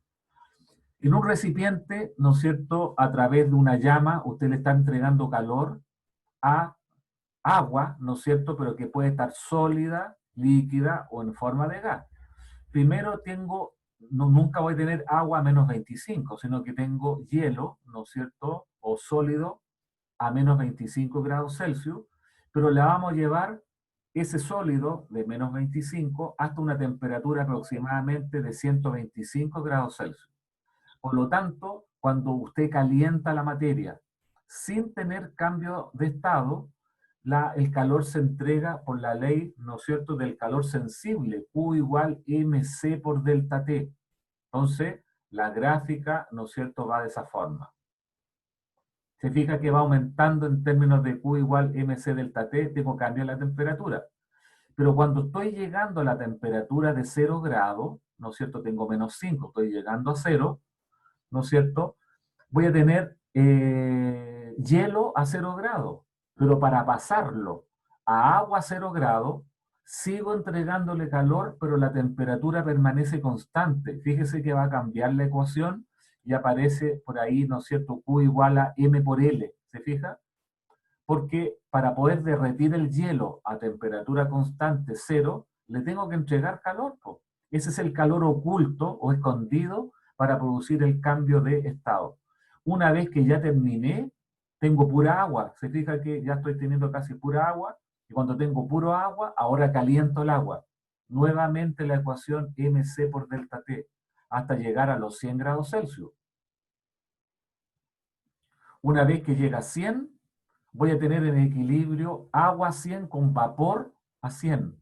En un recipiente, ¿no es cierto?, a través de una llama, usted le está entregando calor a agua, ¿no es cierto?, pero que puede estar sólida, líquida o en forma de gas. Primero tengo, nunca voy a tener agua a menos 25, sino que tengo hielo, ¿no es cierto?, o sólido a menos 25 grados Celsius, pero le vamos a llevar ese sólido de menos 25 hasta una temperatura aproximadamente de 125 grados Celsius. Por lo tanto, cuando usted calienta la materia sin tener cambio de estado, el calor se entrega por la ley, ¿no es cierto?, del calor sensible, Q igual mc por delta T. Entonces, la gráfica, ¿no es cierto?, va de esa forma. Se fija que va aumentando en términos de Q igual mc delta T, tengo cambio en la temperatura. Pero cuando estoy llegando a la temperatura de 0 grados, ¿no es cierto?, tengo menos 5, estoy llegando a 0, ¿no es cierto?, voy a tener hielo a 0 grados. Pero para pasarlo a agua a 0 grados, sigo entregándole calor, pero la temperatura permanece constante. Fíjese que va a cambiar la ecuación y aparece por ahí, ¿no es cierto?, Q igual a M por L. ¿Se fija? Porque para poder derretir el hielo a temperatura constante 0, le tengo que entregar calor. Ese es el calor oculto o escondido para producir el cambio de estado. Una vez que ya terminé, tengo pura agua. Se fija que ya estoy teniendo casi pura agua, y cuando tengo puro agua, ahora caliento el agua. Nuevamente la ecuación mc por delta T, hasta llegar a los 100 grados Celsius. Una vez que llega a 100, voy a tener en equilibrio agua a 100 con vapor a 100.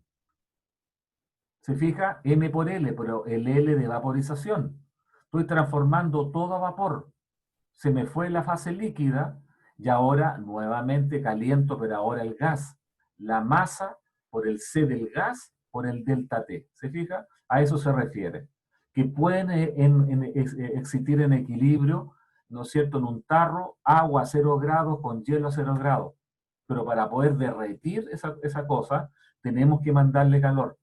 Se fija, M por L, pero el L de vaporización. Estoy transformando todo a vapor. Se me fue la fase líquida y ahora nuevamente caliento, pero ahora el gas. La masa por el C del gas por el delta T. ¿Se fija? A eso se refiere. Que pueden existir en equilibrio, ¿no es cierto?, en un tarro, agua a 0 grados con hielo a 0 grados. Pero para poder derretir esa cosa, tenemos que mandarle calor.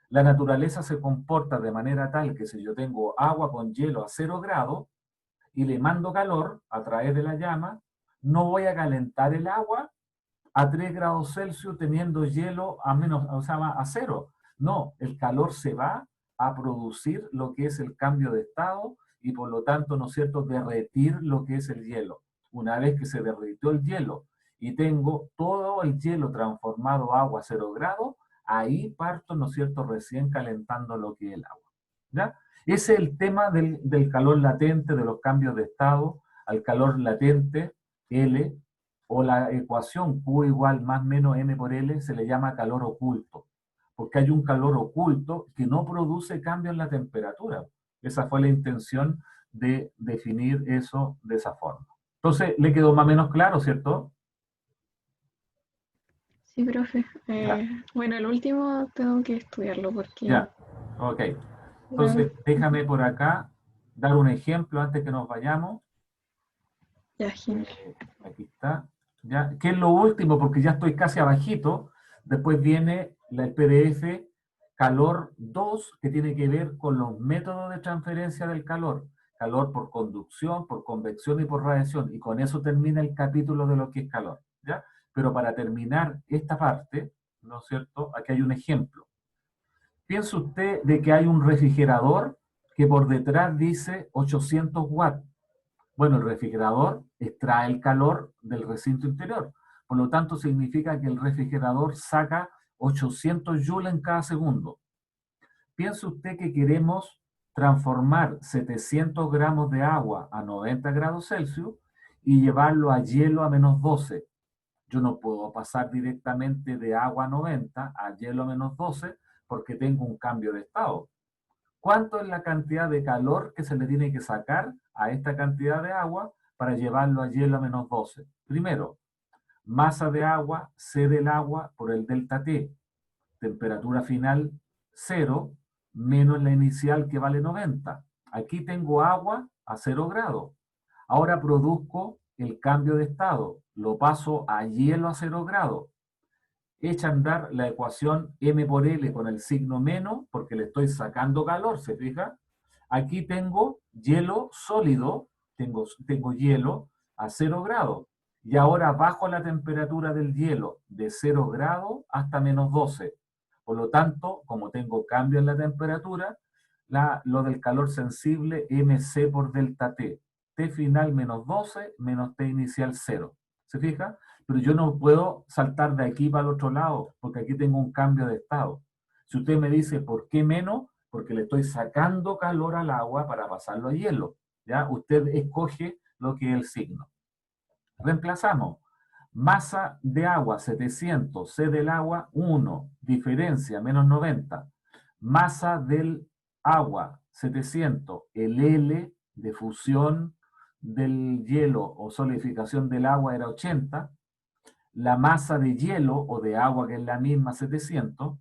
La naturaleza se comporta de manera tal que si yo tengo agua con hielo a 0 grados y le mando calor a través de la llama, no voy a calentar el agua a 3 grados Celsius teniendo hielo a menos, o sea, a 0. No, el calor se va a producir lo que es el cambio de estado y por lo tanto, ¿no es cierto?, derretir lo que es el hielo. Una vez que se derritió el hielo y tengo todo el hielo transformado a agua a 0 grados, ahí parto, ¿no es cierto?, recién calentando lo que es el agua. ¿Ya? Ese es el tema del calor latente, de los cambios de estado al calor latente, L, o la ecuación Q igual más menos M por L, se le llama calor oculto, porque hay un calor oculto que no produce cambio en la temperatura. Esa fue la intención de definir eso de esa forma. Entonces, ¿le quedó más o menos claro, cierto? Sí, profe. Ya. Bueno, el último tengo que estudiarlo porque... Ya, ok. Entonces, déjame por acá dar un ejemplo antes que nos vayamos. Ya, genial. Aquí está. ¿Ya? ¿Qué es lo último? Porque ya estoy casi abajito. Después viene el PDF calor 2, que tiene que ver con los métodos de transferencia del calor. Calor por conducción, por convección y por radiación. Y con eso termina el capítulo de lo que es calor, ¿ya? Pero para terminar esta parte, ¿no es cierto? Aquí hay un ejemplo. Piense usted de que hay un refrigerador que por detrás dice 800 watts. Bueno, el refrigerador extrae el calor del recinto interior. Por lo tanto, significa que el refrigerador saca 800 joules en cada segundo. Piense usted que queremos transformar 700 gramos de agua a 90 grados Celsius y llevarlo a hielo a menos 12. Yo no puedo pasar directamente de agua a 90 a hielo a menos 12 porque tengo un cambio de estado. ¿Cuánto es la cantidad de calor que se le tiene que sacar a esta cantidad de agua para llevarlo a hielo a menos 12? Primero, masa de agua, C del agua por el delta T. Temperatura final 0 menos la inicial que vale 90. Aquí tengo agua a 0 grados. Ahora produzco el cambio de estado. Lo paso a hielo a 0 grados. Echa a andar la ecuación M por L con el signo menos, porque le estoy sacando calor, ¿se fija? Aquí tengo hielo sólido, tengo hielo a 0 grados. Y ahora bajo la temperatura del hielo de 0 grados hasta menos 12. Por lo tanto, como tengo cambio en la temperatura, lo del calor sensible, MC por delta T. T final menos 12 menos T inicial 0. ¿Se fija? Pero yo no puedo saltar de aquí para el otro lado, porque aquí tengo un cambio de estado. Si usted me dice, ¿por qué menos? Porque le estoy sacando calor al agua para pasarlo a hielo. ¿Ya? Usted escoge lo que es el signo. Reemplazamos. Masa de agua, 700, C del agua, 1, diferencia, menos 90. Masa del agua, 700, el L de fusión del hielo o solidificación del agua era 80. La masa de hielo o de agua, que es la misma, 700.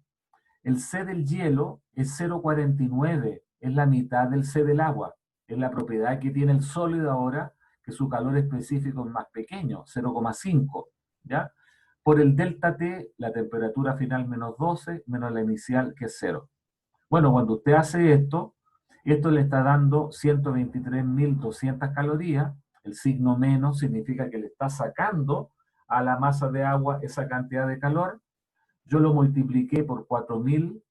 El C del hielo es 0,49, es la mitad del C del agua. Es la propiedad que tiene el sólido ahora, que su calor específico es más pequeño, 0,5, ¿ya? Por el delta T, la temperatura final menos 12, menos la inicial, que es 0. Bueno, cuando usted hace esto le está dando 123.200 calorías. El signo menos significa que le está sacando a la masa de agua esa cantidad de calor. Yo lo multipliqué por 4.000,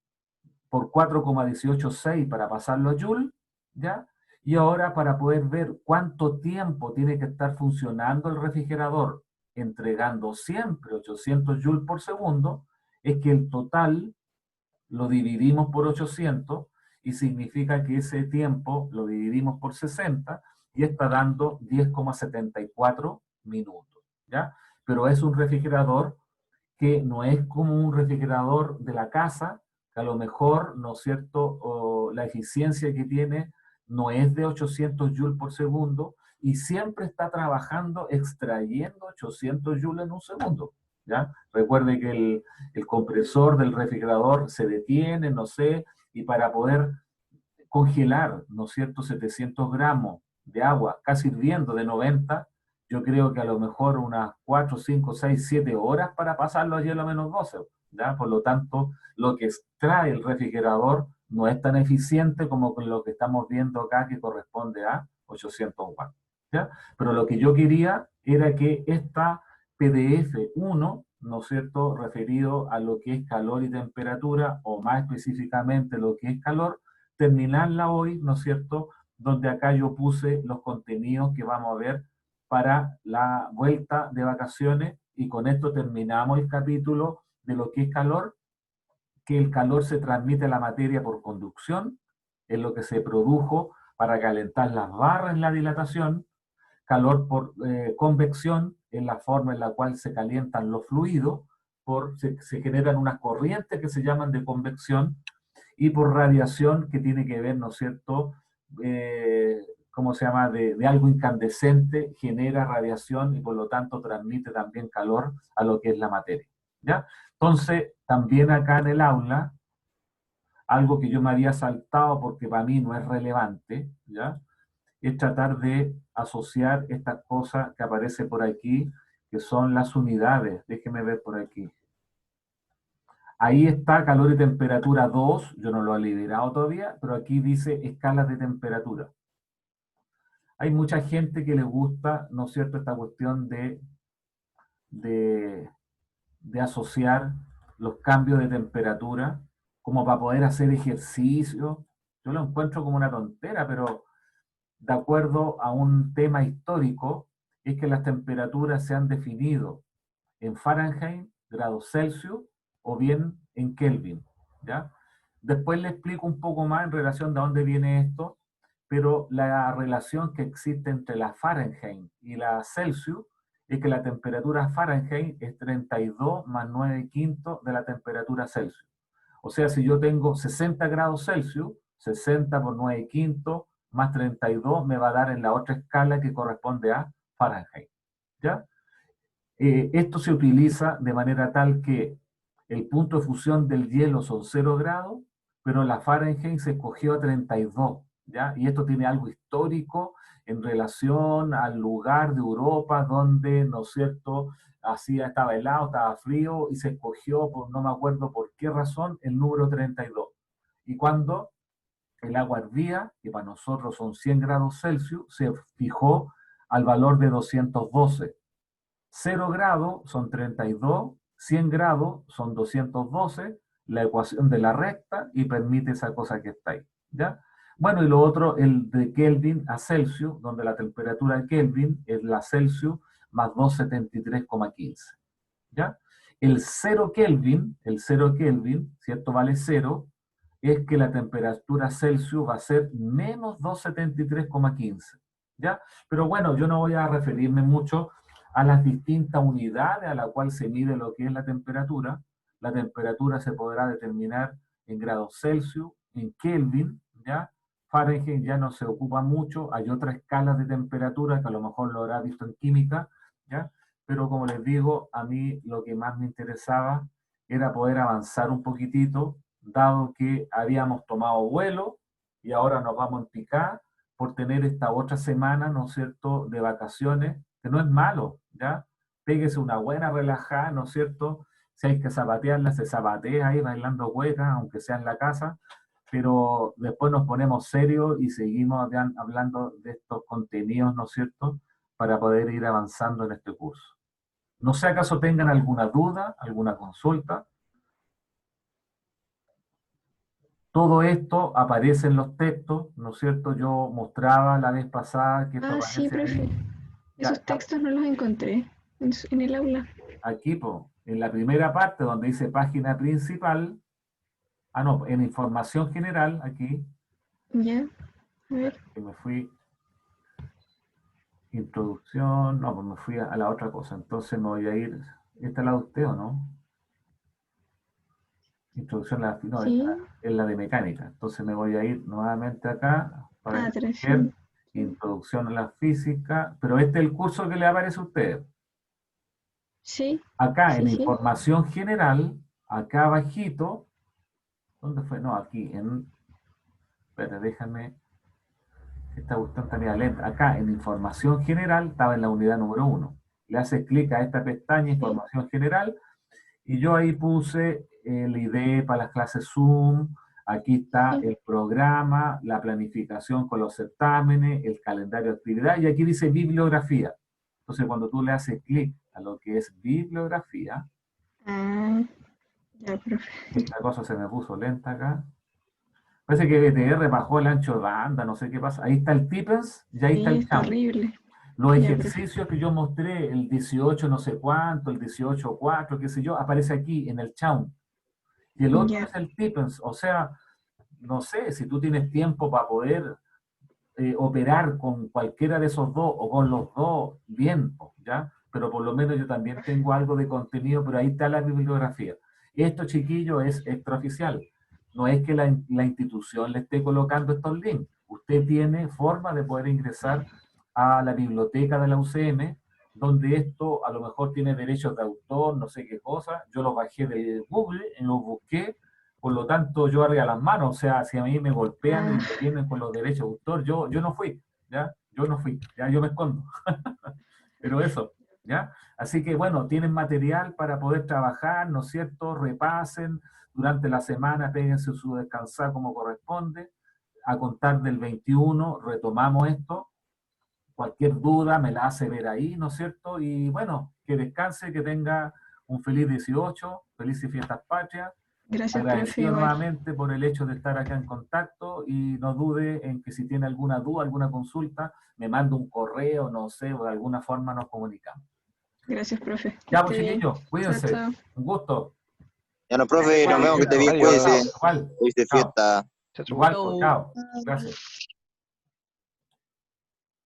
por 4,186 para pasarlo a Joule, ¿ya? Y ahora para poder ver cuánto tiempo tiene que estar funcionando el refrigerador, entregando siempre 800 joules por segundo, es que el total lo dividimos por 800 y significa que ese tiempo lo dividimos por 60 y está dando 10,74 minutos, ¿ya? Pero es un refrigerador que no es como un refrigerador de la casa, que a lo mejor, ¿no es cierto?, o la eficiencia que tiene no es de 800 joules por segundo y siempre está trabajando extrayendo 800 joules en un segundo, ¿ya? Recuerde que el compresor del refrigerador se detiene, no sé, y para poder congelar, ¿no es cierto?, 700 gramos de agua casi hirviendo de 90, yo creo que a lo mejor unas 4, 5, 6, 7 horas para pasarlo a hielo a menos 12, ¿ya? Por lo tanto, lo que extrae el refrigerador no es tan eficiente como con lo que estamos viendo acá, que corresponde a 800 watts, ¿ya? Pero lo que yo quería era que esta PDF1, ¿no es cierto?, referido a lo que es calor y temperatura, o más específicamente lo que es calor, terminarla hoy, ¿no es cierto?, donde acá yo puse los contenidos que vamos a ver para la vuelta de vacaciones, y con esto terminamos el capítulo de lo que es calor, que el calor se transmite a la materia por conducción, es lo que se produjo para calentar las barras en la dilatación, calor por convección, es la forma en la cual se calientan los fluidos, se generan unas corrientes que se llaman de convección, y por radiación, que tiene que ver, ¿no es cierto?, ¿cómo se llama?, de algo incandescente, genera radiación y por lo tanto transmite también calor a lo que es la materia, ¿ya? Entonces, también acá en el aula, algo que yo me había saltado porque para mí no es relevante, ¿ya?, es tratar de asociar estas cosas que aparecen por aquí, que son las unidades. Déjenme ver por aquí. Ahí está calor y temperatura 2, yo no lo he liberado todavía, pero aquí dice escalas de temperatura. Hay mucha gente que le gusta, ¿no es cierto?, esta cuestión de, de asociar los cambios de temperatura como para poder hacer ejercicio. Yo lo encuentro como una tontera, pero de acuerdo a un tema histórico, es que las temperaturas se han definido en Fahrenheit, grados Celsius, o bien en Kelvin, ¿ya? Después le explico un poco más en relación de dónde viene esto, pero la relación que existe entre la Fahrenheit y la Celsius es que la temperatura Fahrenheit es 32 más 9 quintos de la temperatura Celsius. O sea, si yo tengo 60 grados Celsius, 60 por 9 quintos más 32 me va a dar en la otra escala que corresponde a Fahrenheit, ¿ya? Esto se utiliza de manera tal que el punto de fusión del hielo son 0 grados, pero la Fahrenheit se escogió a 32, ¿ya? Y esto tiene algo histórico en relación al lugar de Europa donde, ¿no es cierto?, estaba helado, estaba frío, y se escogió, no me acuerdo por qué razón, el número 32. Y cuando el agua hervía, que para nosotros son 100 grados Celsius, se fijó al valor de 212. 0 grados son 32, 100 grados son 212, la ecuación de la recta, y permite esa cosa que está ahí, ¿ya? Bueno, y lo otro, el de Kelvin a Celsius, donde la temperatura de Kelvin es la Celsius más 273,15, ¿ya? El 0 Kelvin, ¿cierto? Vale 0, es que la temperatura Celsius va a ser menos 273,15, ¿ya? Pero bueno, yo no voy a referirme mucho a las distintas unidades a la cual se mide lo que es la temperatura. La temperatura se podrá determinar en grados Celsius, en Kelvin, ¿ya? Fahrenheit ya no se ocupa mucho, hay otras escalas de temperatura que a lo mejor lo habrá visto en química, ¿ya? Pero como les digo, a mí lo que más me interesaba era poder avanzar un poquitito, dado que habíamos tomado vuelo y ahora nos vamos en picada por tener esta otra semana, ¿no es cierto?, de vacaciones, que no es malo, ¿ya? Péguese una buena relajada, ¿no es cierto? Si hay que zapatearla, se zapatea ahí bailando hueca, aunque sea en la casa, pero después nos ponemos serios y seguimos hablando de estos contenidos, ¿no es cierto?, para poder ir avanzando en este curso. No sé acaso tengan alguna duda, alguna consulta. Todo esto aparece en los textos, ¿no es cierto? Yo mostraba la vez pasada que esto Ah, sí, aparece ahí. profe. Ya, Esos textos no los encontré en el aula. aquí, en la primera parte donde dice página principal, no, en información general, aquí, Ya, a ver. que me fui, introducción, no, pues me fui a la otra cosa, entonces me voy a ir, ¿esta es la de usted o no? Introducción a la, no, Sí. esta es la de mecánica, entonces me voy a ir nuevamente acá, para ver, Atracción. introducción a la física, pero este es el curso que le aparece a usted. Sí, Acá sí, en sí. información general, acá abajito, ¿dónde fue? No, aquí en, espérate, déjame, esta cuestión tenía lenta. Acá en información general, estaba en la unidad número 1. Le hace clic a esta pestaña, Sí. información general, y yo ahí puse el ID para las clases Zoom, aquí está Sí. el programa, la planificación con los certámenes, el calendario de actividad, y aquí dice bibliografía. Entonces cuando tú le haces clic a lo que es bibliografía, Ah, ya, profe. esta cosa se me puso lenta acá. Parece que BTR bajó el ancho de banda, no sé qué pasa. Ahí está el Tipens y ahí está Sí, el está Cham. horrible. Los Ya, profe. ejercicios que yo mostré, el 18 no sé cuánto, el 18.4, qué sé yo, aparece aquí en el Cham. Y el otro Ya. es el Tipens. O sea, no sé, si tú tienes tiempo para poder operar con cualquiera de esos dos o con los dos, bien, ¿ya? Pero por lo menos yo también tengo algo de contenido, pero ahí está la bibliografía. Esto, chiquillo, es extraoficial. No es que la institución le esté colocando estos links. Usted tiene forma de poder ingresar a la biblioteca de la UCM, donde esto a lo mejor tiene derechos de autor, no sé qué cosa. Yo lo bajé de Google, lo busqué, por lo tanto yo arriba las manos. O sea, si a mí me golpean y me vienen con los derechos de autor, yo no fui, ¿ya? Yo no fui, ya yo me escondo. Pero eso. ¿Ya? Así que, bueno, tienen material para poder trabajar, ¿no es cierto? Repasen, durante la semana péguense su descansar como corresponde. A contar del 21 retomamos esto. Cualquier duda me la hace ver ahí, ¿no es cierto? Y bueno, que descanse, que tenga un feliz 18, felices fiestas patrias. Gracias, profe. Agradecido Igual. nuevamente por el hecho de estar acá en contacto y no dude en que si tiene alguna duda, alguna consulta, me manda un correo, no sé, o de alguna forma nos comunicamos. Gracias, profe. Que Ya, pues esté bien. chiquillos, cuídense. Chao, chao. Un gusto. Ya no, profe, nos vemos, que esté bien, Adiós. cuídese. Igual, Feliz chao. fiesta. Chao, chao. Igual, pues, chao. Gracias.